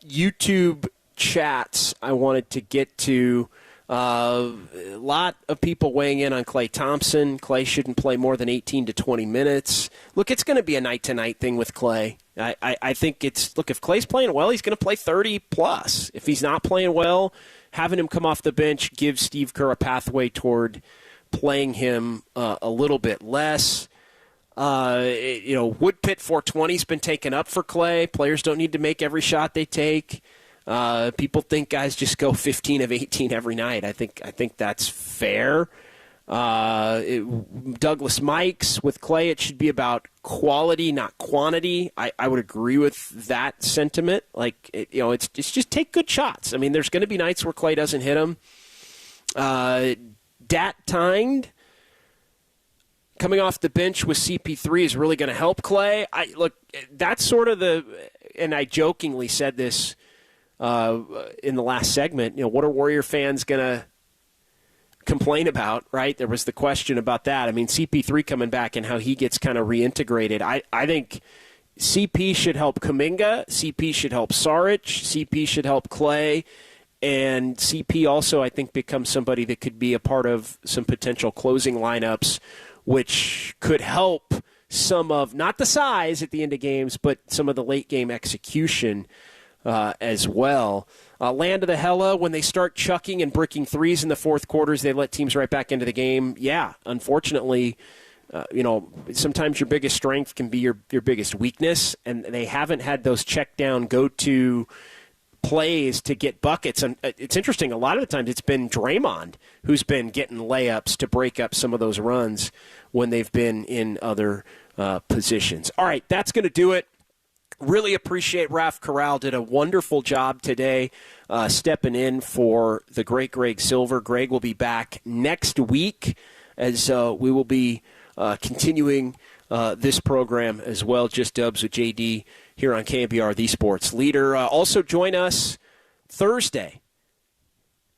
YouTube chats I wanted to get to. A lot of people weighing in on Klay Thompson. Klay shouldn't play more than 18 to 20 minutes. Look, it's going to be a night-to-night thing with Klay. I think if Klay's playing well, he's going to play 30-plus. If he's not playing well, having him come off the bench gives Steve Kerr a pathway toward playing him a little bit less. Woodpit 420's been taken up for Klay. Players don't need to make every shot they take. People think guys just go 15 of 18 every night. I think that's fair. Douglas Mikes with Klay, it should be about quality, not quantity. I would agree with that sentiment. It's just take good shots. I mean, there's going to be nights where Klay doesn't hit them. Dat Timed coming off the bench with CP3 is really going to help Klay. That's sort of and I jokingly said this in the last segment, what are Warrior fans going to complain about, right? There was the question about that. I mean, CP3 coming back and how he gets kind of reintegrated. I think CP should help Kuminga, CP should help Saric, CP should help Klay, and CP also, I think, becomes somebody that could be a part of some potential closing lineups, which could help some of, not the size at the end of games, but some of the late game execution as well. Land of the Hella, when they start chucking and bricking threes in the fourth quarters, they let teams right back into the game. Yeah, unfortunately, sometimes your biggest strength can be your biggest weakness, and they haven't had those check down, go-to plays to get buckets. And it's interesting, a lot of the times it's been Draymond who's been getting layups to break up some of those runs when they've been in other positions. All right, that's going to do it. Really appreciate Raf Corral. Did a wonderful job today stepping in for the great Greg Silver. Greg will be back next week as we will be continuing this program as well. Just Dubs with JD here on KNBR, the sports leader. Also join us Thursday,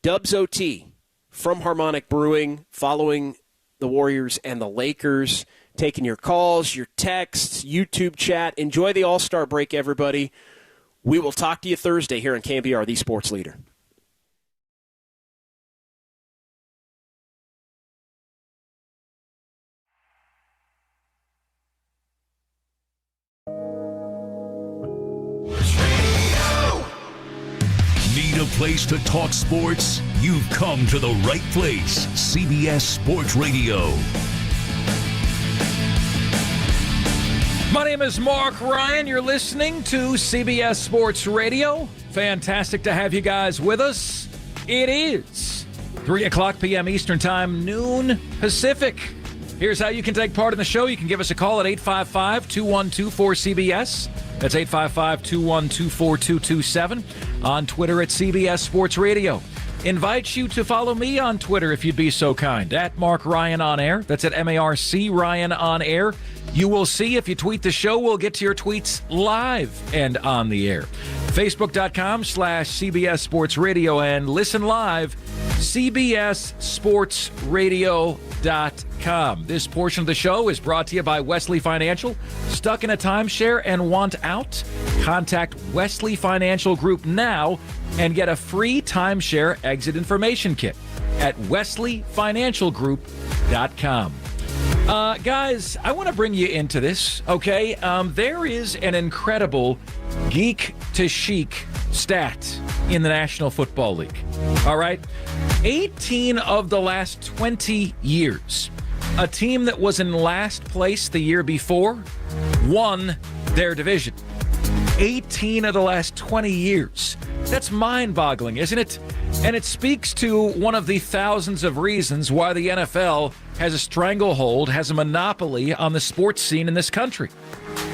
Dubs OT from Harmonic Brewing, following the Warriors and the Lakers, taking your calls, your texts, YouTube chat. Enjoy the All-Star break, everybody. We will talk to you Thursday here on KNBR, the sports leader. Need a place to talk sports? You've come to the right place. CBS Sports Radio. My name is Mark Ryan. You're listening to CBS Sports Radio. Fantastic to have you guys with us. It is 3 o'clock p.m. Eastern Time, noon Pacific. Here's how you can take part in the show. You can give us a call at 855-212-4CBS. That's 855-212-4227. On Twitter at CBS Sports Radio. Invite you to follow me on Twitter if you'd be so kind. At Mark Ryan On Air. That's at MARC Ryan On Air. You will see if you tweet the show, we'll get to your tweets live and on the air. Facebook.com/CBS Sports Radio and listen live, CBSSportsRadio.com. This portion of the show is brought to you by Wesley Financial. Stuck in a timeshare and want out? Contact Wesley Financial Group now and get a free timeshare exit information kit at wesleyfinancialgroup.com. Guys, I want to bring you into this, okay? There is an incredible geek to chic stat in the National Football League, all right? 18 of the last 20 years, a team that was in last place the year before won their division. 18 of the last 20 years. That's mind-boggling, isn't it? And it speaks to one of the thousands of reasons why the NFL has a stranglehold, has a monopoly on the sports scene in this country.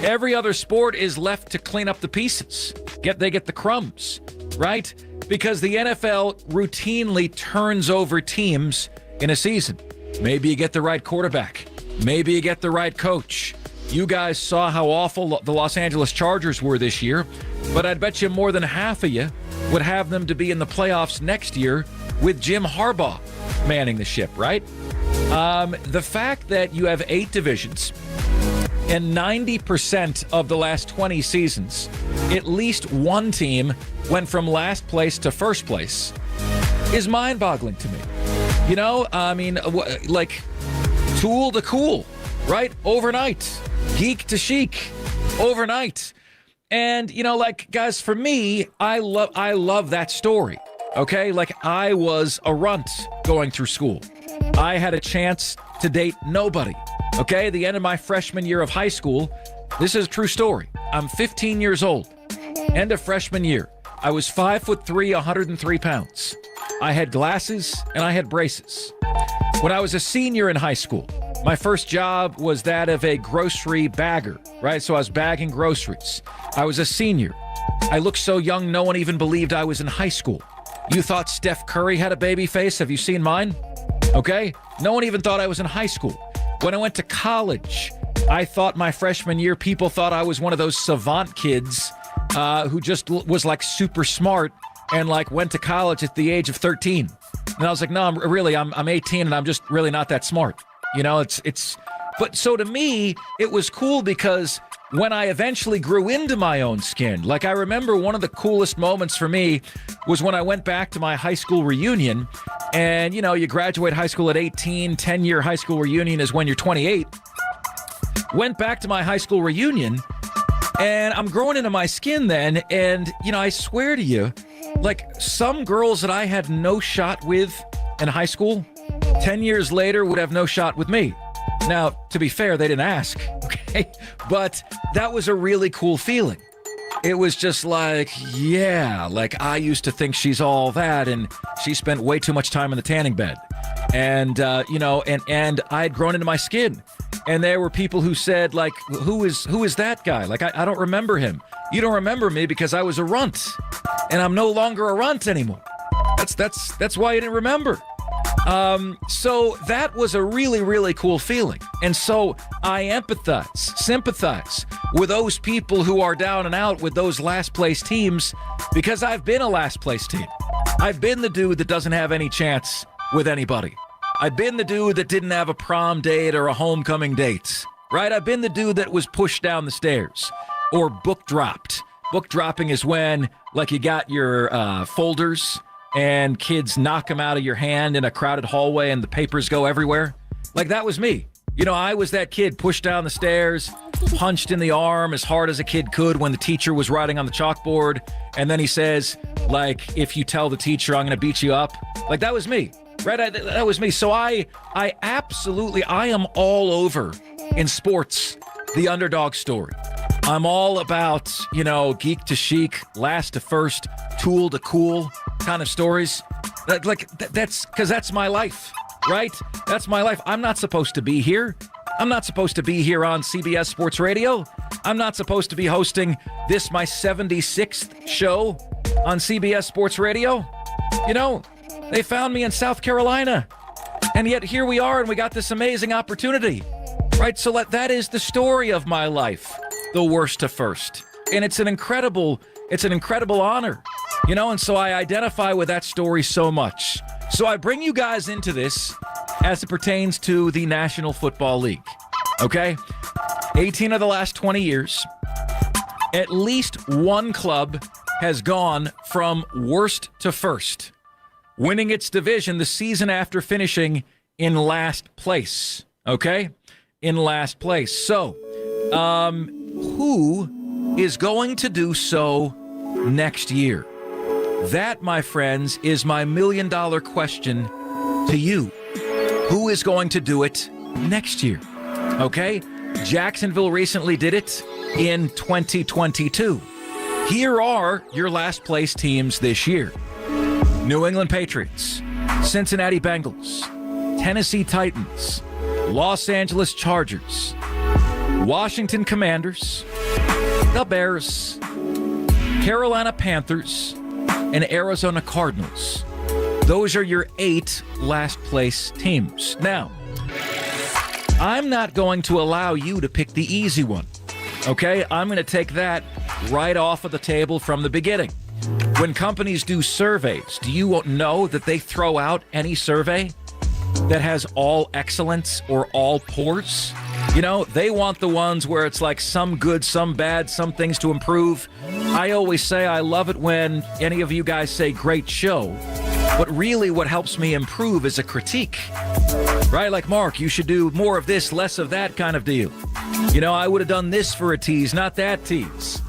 Every other sport is left to clean up the pieces. They get the crumbs, right? Because the NFL routinely turns over teams in a season. Maybe you get the right quarterback. Maybe you get the right coach. You guys saw how awful the Los Angeles Chargers were this year, but I'd bet you more than half of you would have them to be in the playoffs next year with Jim Harbaugh manning the ship, right? The fact that you have 8 divisions and 90% of the last 20 seasons, at least one team went from last place to first place is mind-boggling to me. You know, I mean, like tool to cool, right? Overnight. Geek to chic. Overnight. And, you know, like, guys, for me, I love that story, okay? Like, I was a runt going through school. I had a chance to date nobody, okay? The end of my freshman year of high school, this is a true story. I'm 15 years old. End of freshman year. I was 5'3", 103 pounds. I had glasses and I had braces. When I was a senior in high school, my first job was that of a grocery bagger, right? So I was bagging groceries. I was a senior. I looked so young, no one even believed I was in high school. You thought Steph Curry had a baby face? Have you seen mine? Okay? No one even thought I was in high school. When I went to college, I thought my freshman year, people thought I was one of those savant kids who just was like super smart and like went to college at the age of 13. And I was like, no, I'm 18 and I'm just really not that smart. You know, but so to me, it was cool because when I eventually grew into my own skin, like I remember one of the coolest moments for me was when I went back to my high school reunion and, you know, you graduate high school at 18, 10-year high school reunion is when you're 28. Went back to my high school reunion and I'm growing into my skin then. And, you know, I swear to you, like some girls that I had no shot with in high school, 10 years later would have no shot with me. Now, to be fair, they didn't ask, okay? But that was a really cool feeling. it was just like, yeah, like I used to think she's all that, and she spent way too much time in the tanning bed. And, and I had grown into my skin. And there were people who said, like, who is that guy? Like, I don't remember him. You don't remember me because I was a runt, and I'm no longer a runt anymore. That's why you didn't remember. So that was a really, really cool feeling. And so I sympathize with those people who are down and out with those last place teams, because I've been a last place team. I've been the dude that doesn't have any chance with anybody. I've been the dude that didn't have a prom date or a homecoming date, right? I've been the dude that was pushed down the stairs or book dropped. Book dropping is when, like, you got your folders and kids knock them out of your hand in a crowded hallway and the papers go everywhere. Like, that was me. You know, I was that kid pushed down the stairs, punched in the arm as hard as a kid could when the teacher was writing on the chalkboard. And then he says, like, if you tell the teacher I'm going to beat you up. Like, that was me, right? That was me. So I am all over in sports, the underdog story. I'm all about, geek to chic, last to first, tool to cool kind of stories. That's because that's my life, right? That's my life. I'm not supposed to be here. I'm not supposed to be here on CBS Sports Radio. I'm not supposed to be hosting this, my 76th show on CBS Sports Radio. They found me in South Carolina, and yet here we are, and we got this amazing opportunity, right? So that is the story of my life, the worst to first. And it's an incredible honor, and so I identify with that story so much. So I bring you guys into this as it pertains to the National Football League, okay? 18 of the last 20 years, at least one club has gone from worst to first, winning its division the season after finishing in last place, okay? In last place. So, who is going to do so next year? That, my friends, is my $1 million question to you. Who is going to do it next year? Okay? Jacksonville recently did it in 2022. Here are your last place teams this year. New England Patriots, Cincinnati Bengals, Tennessee Titans, Los Angeles Chargers, Washington Commanders, the Bears, Carolina Panthers, and Arizona Cardinals. Those are your 8 last place teams. Now, I'm not going to allow you to pick the easy one, okay? I'm going to take that right off of the table from the beginning. When companies do surveys, do you know that they throw out any survey that has all excellence or all poors? They want the ones where it's like some good, some bad, some things to improve. I always say I love it when any of you guys say great show, but really what helps me improve is a critique, right? Like, Mark, you should do more of this, less of that kind of deal. I would have done this for a tease, not that tease.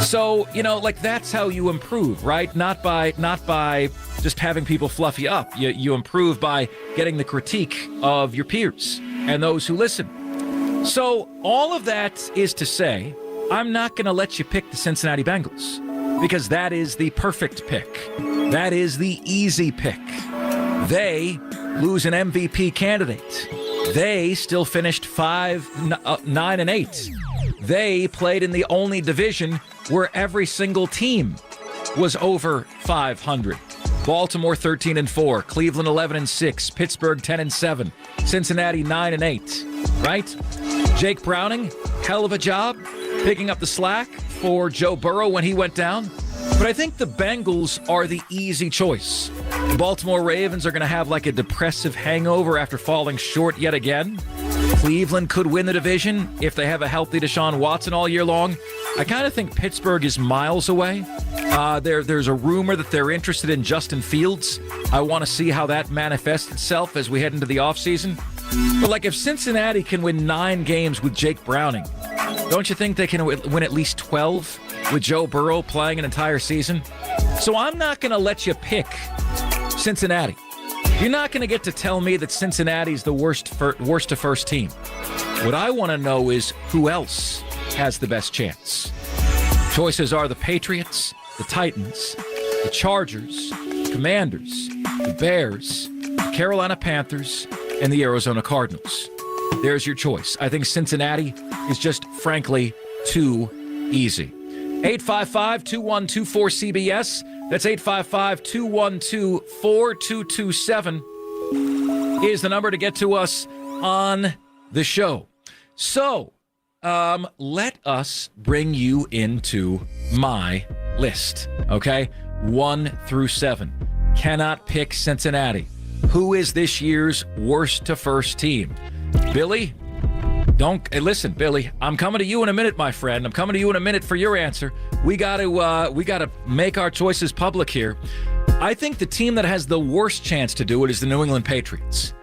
So, that's how you improve, right? Not by just having people fluff you up. You improve by getting the critique of your peers and those who listen. So all of that is to say, I'm not going to let you pick the Cincinnati Bengals because that is the perfect pick. That is the easy pick. They lose an MVP candidate. They still finished 9-8. They played in the only division where every single team was over 500. Baltimore 13-4, Cleveland 11-6, Pittsburgh 10-7, Cincinnati 9-8. Right? Jake Browning, hell of a job picking up the slack for Joe Burrow when he went down. But I think the Bengals are the easy choice. The Baltimore Ravens are going to have like a depressive hangover after falling short yet again. Cleveland could win the division if they have a healthy Deshaun Watson all year long. I kind of think Pittsburgh is miles away. There's a rumor that they're interested in Justin Fields. I want to see how that manifests itself as we head into the offseason. But like if Cincinnati can win 9 games with Jake Browning, don't you think they can win at least 12 with Joe Burrow playing an entire season? So I'm not going to let you pick Cincinnati. You're not going to get to tell me that Cincinnati's the worst to first team. What I want to know is who else has the best chance. Choices are the Patriots, the Titans, the Chargers, Commanders, the Bears, the Carolina Panthers, and the Arizona Cardinals. There's your choice. I think Cincinnati is just, frankly, too easy. 855-2124-CBS. That's 855-212-4227 is the number to get to us on the show. So, let us bring you into my list, okay? 1 through 7. Cannot pick Cincinnati. Who is this year's worst to first team? Billy, listen, Billy, I'm coming to you in a minute, my friend. I'm coming to you in a minute for your answer. We got to make our choices public here. I think the team that has the worst chance to do it is the New England Patriots.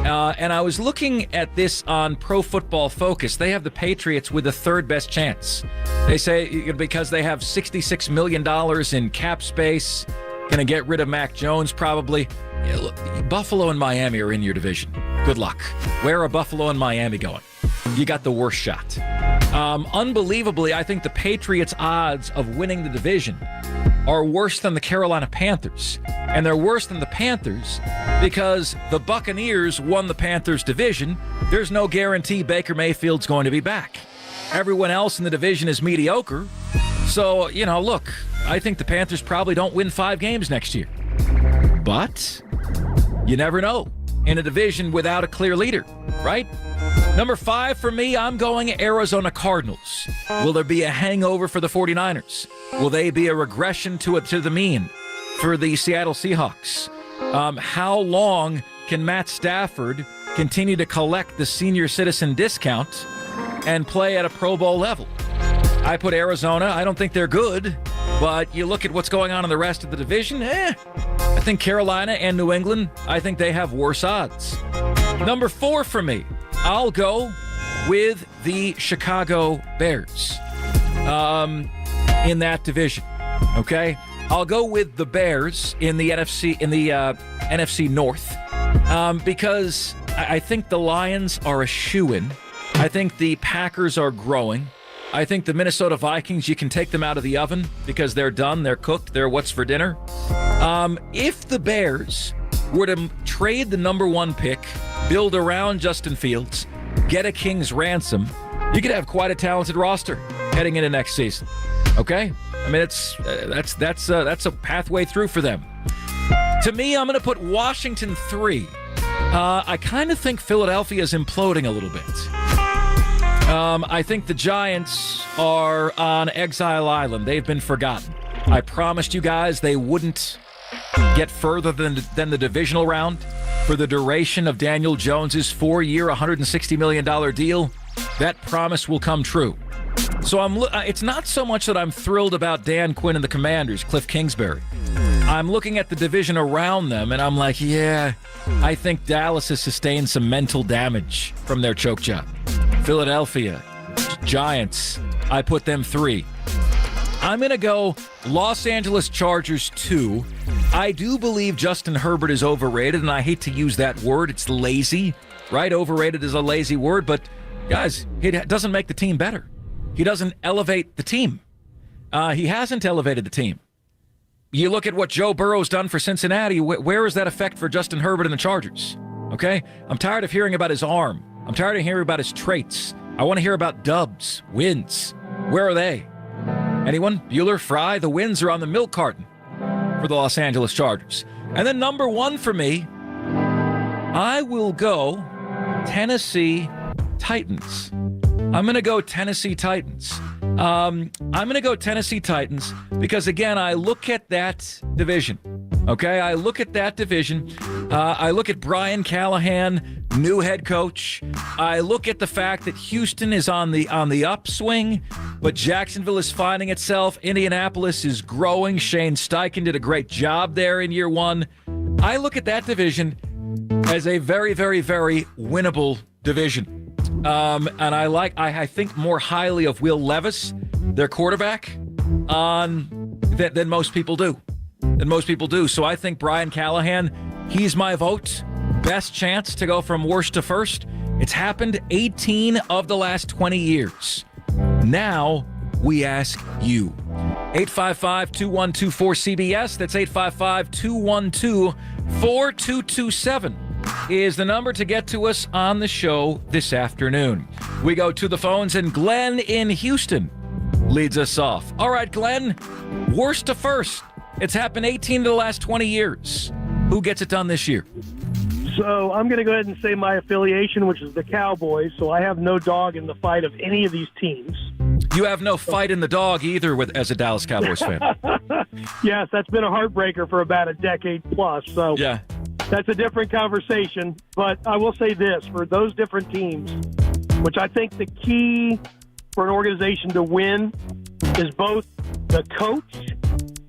And I was looking at this on Pro Football Focus. They have the Patriots with the third best chance. They say because they have $66 million in cap space, going to get rid of Mac Jones probably. Yeah, look, Buffalo and Miami are in your division. Good luck. Where are Buffalo and Miami going? You got the worst shot. Unbelievably, I think the Patriots' odds of winning the division are worse than the Carolina Panthers. And they're worse than the Panthers because the Buccaneers won the Panthers division. There's no guarantee Baker Mayfield's going to be back. Everyone else in the division is mediocre. So, look, I think the Panthers probably don't win 5 games next year. But you never know in a division without a clear leader, right? Number 5 for me, I'm going Arizona Cardinals. Will there be a hangover for the 49ers? Will they be a regression to the mean for the Seattle Seahawks? How long can Matt Stafford continue to collect the senior citizen discount and play at a Pro Bowl level? I put Arizona. I don't think they're good, but you look at what's going on in the rest of the division, I think Carolina and New England, I think they have worse odds. Number 4 for me, I'll go with the Chicago Bears in that division, okay? I'll go with the Bears in the NFC North because I think the Lions are a shoo-in. I think the Packers are growing. I think the Minnesota Vikings, you can take them out of the oven because they're done, they're cooked, they're what's for dinner. If the Bears were to trade the number 1 pick, build around Justin Fields, get a king's ransom, you could have quite a talented roster heading into next season. Okay? I mean, that's a pathway through for them. To me, I'm going to put Washington 3. I kind of think Philadelphia is imploding a little bit. I think the Giants are on Exile Island. They've been forgotten. I promised you guys they wouldn't get further than the divisional round for the duration of Daniel Jones's 4-year, $160 million deal. That promise will come true. So it's not so much that I'm thrilled about Dan Quinn and the Commanders, Cliff Kingsbury. I'm looking at the division around them, and I'm like, yeah, I think Dallas has sustained some mental damage from their choke job. Philadelphia, Giants, I put them 3. I'm going to go Los Angeles Chargers 2. I do believe Justin Herbert is overrated, and I hate to use that word. It's lazy, right? Overrated is a lazy word, but guys, it doesn't make the team better. He doesn't elevate the team. He hasn't elevated the team. You look at what Joe Burrow's done for Cincinnati. Where is that effect for Justin Herbert and the Chargers? Okay? I'm tired of hearing about his arm. I'm tired of hearing about his traits. I want to hear about dubs, wins. Where are they? Anyone? Bueller, Fry? The wins are on the milk carton for the Los Angeles Chargers. And then number 1 for me, I will go Tennessee Titans. I'm going to go Tennessee Titans. I'm going to go Tennessee Titans because, again, I look at that division. Okay, I look at that division. I look at Brian Callahan, new head coach. I look at the fact that Houston is on the upswing, but Jacksonville is finding itself. Indianapolis is growing. Shane Steichen did a great job there in year 1. I look at that division as a very, very, very winnable division. And I think more highly of Will Levis, their quarterback, than most people do. So I think Brian Callahan, he's my vote. Best chance to go from worst to first. It's happened 18 of the last 20 years. Now, we ask you. 855-2124-CBS. That's 855-212-4227 is the number to get to us on the show this afternoon. We go to the phones, and Glenn in Houston leads us off. All right, Glenn, worst to first. It's happened 18 of the last 20 years. Who gets it done this year? So I'm going to go ahead and say my affiliation, which is the Cowboys, so I have no dog in the fight of any of these teams. You have no fight in the dog either as a Dallas Cowboys fan. Yes, that's been a heartbreaker for about a decade plus, so yeah, that's a different conversation. But I will say this, for those different teams, which I think the key for an organization to win is both the coach,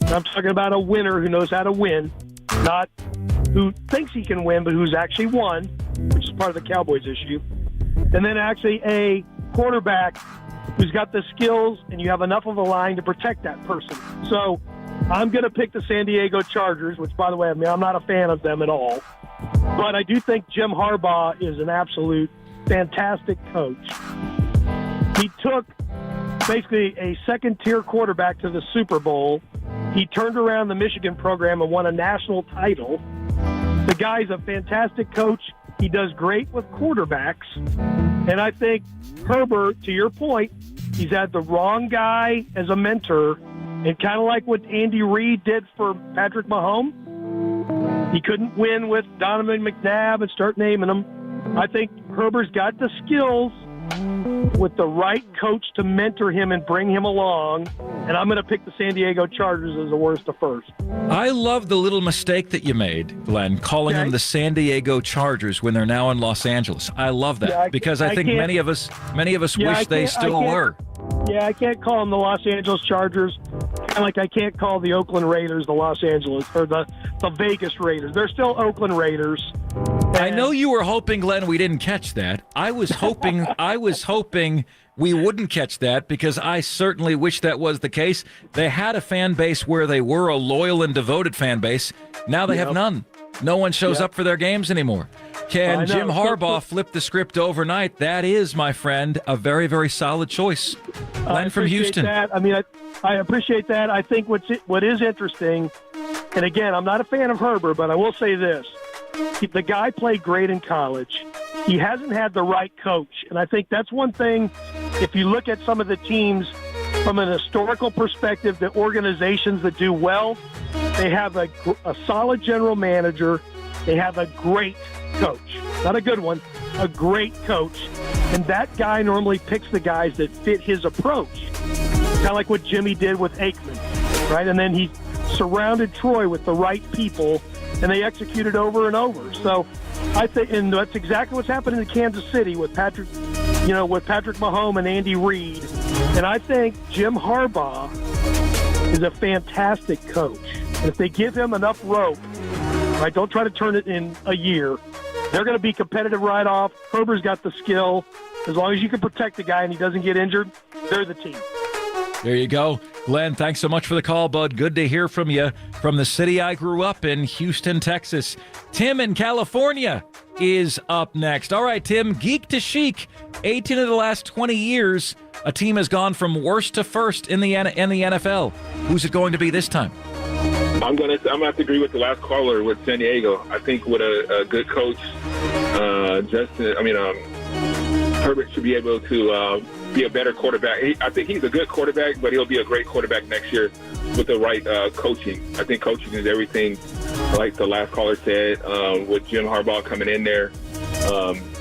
I'm talking about a winner who knows how to win, not who thinks he can win, but who's actually won, which is part of the Cowboys issue. And then actually a quarterback who's got the skills and you have enough of a line to protect that person. So I'm going to pick the San Diego Chargers, which, by the way, I'm not a fan of them at all. But I do think Jim Harbaugh is an absolute fantastic coach. He took basically a second-tier quarterback to the Super Bowl. He turned around the Michigan program and won a national title. The guy's a fantastic coach. He does great with quarterbacks. And I think Herbert, to your point, he's had the wrong guy as a mentor. And kind of like what Andy Reid did for Patrick Mahomes, he couldn't win with Donovan McNabb and start naming them. I think Herbert's got the skills with the right coach to mentor him and bring him along. And I'm going to pick the San Diego Chargers as the worst to first. I love the little mistake that you made, Glenn, calling them the San Diego Chargers when they're now in Los Angeles. I love that because I think many of us wish they still were. Yeah, I can't call them the Los Angeles Chargers. Kind of like I can't call the Oakland Raiders the Los Angeles or the Vegas Raiders. They're still Oakland Raiders. I know you were hoping, Glenn, we didn't catch that. I was hoping we wouldn't catch that because I certainly wish that was the case. They had a fan base where they were a loyal and devoted fan base. Now they have none. No one shows up for their games anymore. Can Jim Harbaugh flip the script overnight? That is, my friend, a very, very solid choice. Glenn from Houston. That. I mean, I appreciate that. I think what is interesting, and again, I'm not a fan of Herbert, but I will say this. The guy played great in college. He hasn't had the right coach. And I think that's one thing, if you look at some of the teams from an historical perspective, the organizations that do well, they have a solid general manager. They have a great coach. Not a good one, a great coach. And that guy normally picks the guys that fit his approach. Kind of like what Jimmy did with Aikman, right? And then he surrounded Troy with the right people, and they executed over and over. So I think, and that's exactly what's happening in Kansas City with Patrick Mahomes and Andy Reid. And I think Jim Harbaugh is a fantastic coach. And if they give him enough rope, right, don't try to turn it in a year, they're going to be competitive right off. Herbert's got the skill. As long as you can protect the guy and he doesn't get injured, they're the team. There you go. Glenn, thanks so much for the call, bud. Good to hear from you from the city I grew up in, Houston, Texas. Tim in California is up next. All right, Tim, geek to chic. 18 of the last 20 years, a team has gone from worst to first in the NFL. Who's it going to be this time? I'm gonna have to agree with the last caller with San Diego. I think with a good coach, Herbert should be able to be a better quarterback. I think he's a good quarterback, but he'll be a great quarterback next year with the right coaching. I think coaching is everything, like the last caller said, with Jim Harbaugh coming in there,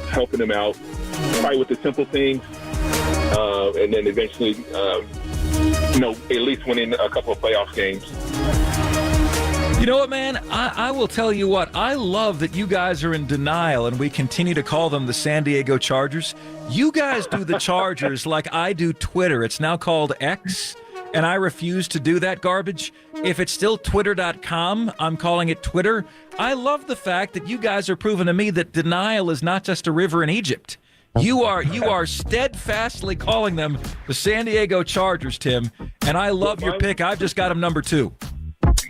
helping him out, probably with the simple things, and then eventually, at least winning a couple of playoff games. You know what, man? I will tell you what. I love that you guys are in denial and we continue to call them the San Diego Chargers. You guys do the Chargers like I do Twitter. It's now called X, and I refuse to do that garbage. If it's still twitter.com, I'm calling it Twitter. I love the fact that you guys are proving to me that denial is not just a river in Egypt. You are steadfastly calling them the San Diego Chargers, Tim, and I love your pick. I've just got them number 2.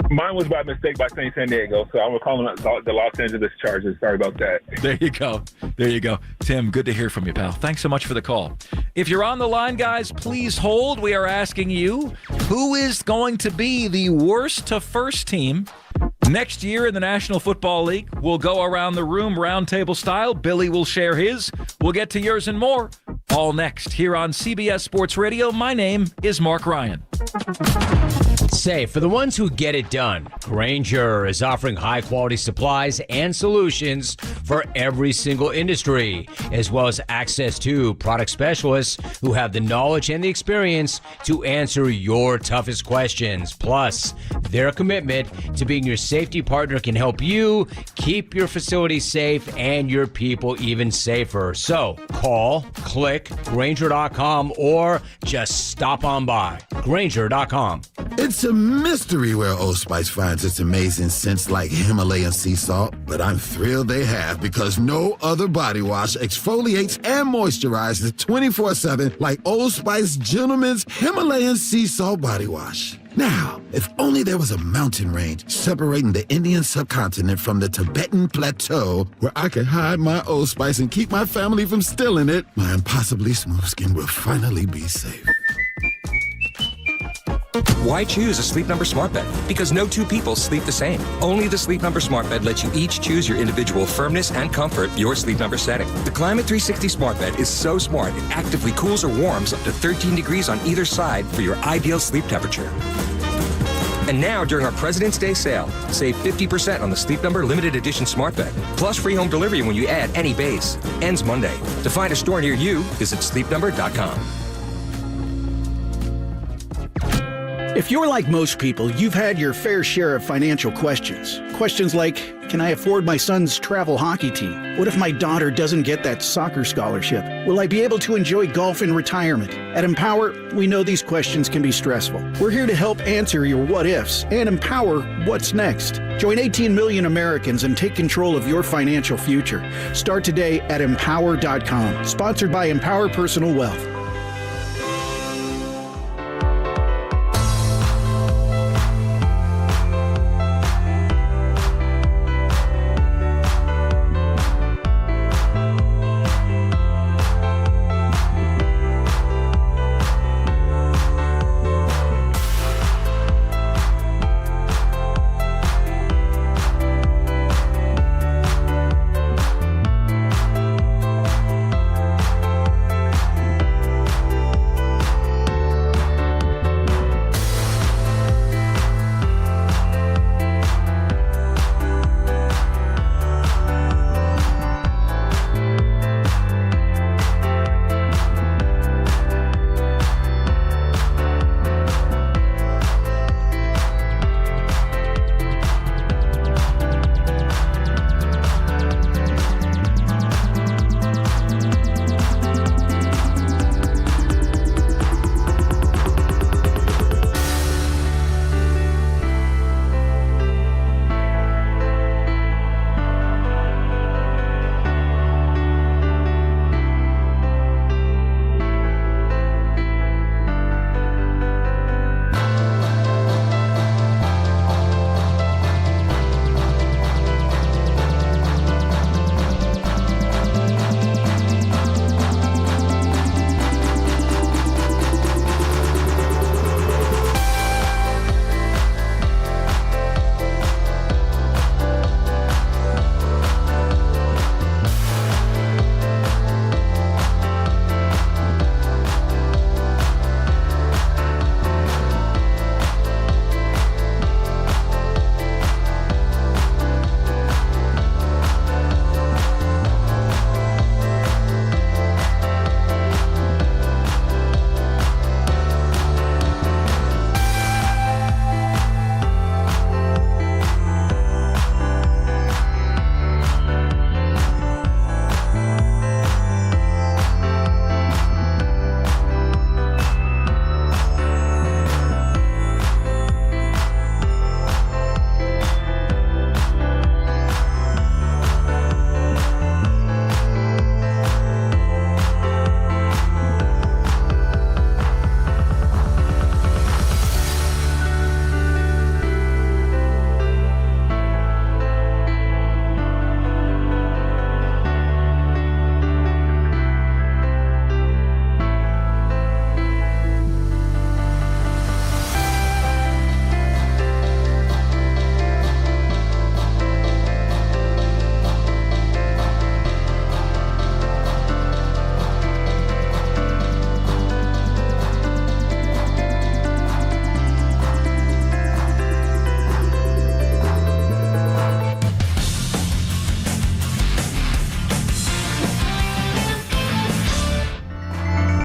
Mine was by mistake by saying San Diego, so I'm going to call them the Los Angeles Chargers. Sorry about that. There you go. There you go. Tim, good to hear from you, pal. Thanks so much for the call. If you're on the line, guys, please hold. We are asking you, who is going to be the worst to first team next year in the National Football League? We'll go around the room, roundtable style. Billy will share his. We'll get to yours and more. All next here on CBS Sports Radio. My name is Mark Ryan. Say, for the ones who get it done, Grainger is offering high-quality supplies and solutions for every single industry, as well as access to product specialists who have the knowledge and the experience to answer your toughest questions. Plus, their commitment to being your safety partner can help you keep your facility safe and your people even safer. So, call, click, Grainger.com, or just stop on by. Grainger.com. It's a mystery where Old Spice finds its amazing scents like Himalayan sea salt, but I'm thrilled they have, because no other body wash exfoliates and moisturizes 24/7 like Old Spice Gentleman's Himalayan sea salt body wash. Now, if only there was a mountain range separating the Indian subcontinent from the Tibetan plateau where I could hide my Old Spice and keep my family from stealing it, my impossibly smooth skin will finally be safe. Why choose a Sleep Number smart bed? Because no two people sleep the same. Only the Sleep Number smart bed lets you each choose your individual firmness and comfort, your Sleep Number setting. The Climate 360 smart bed is so smart it actively cools or warms up to 13 degrees on either side for your ideal sleep temperature. And now, during our President's Day sale, save 50% on the Sleep Number limited edition smart bed, plus free home delivery when you add any base. Ends Monday. To find a store near you, visit sleepnumber.com. If you're like most people, you've had your fair share of financial questions. Questions like, can I afford my son's travel hockey team? What if my daughter doesn't get that soccer scholarship? Will I be able to enjoy golf in retirement? At Empower, we know these questions can be stressful. We're here to help answer your what ifs and empower what's next. Join 18 million Americans and take control of your financial future. Start today at empower.com. Sponsored by Empower Personal Wealth.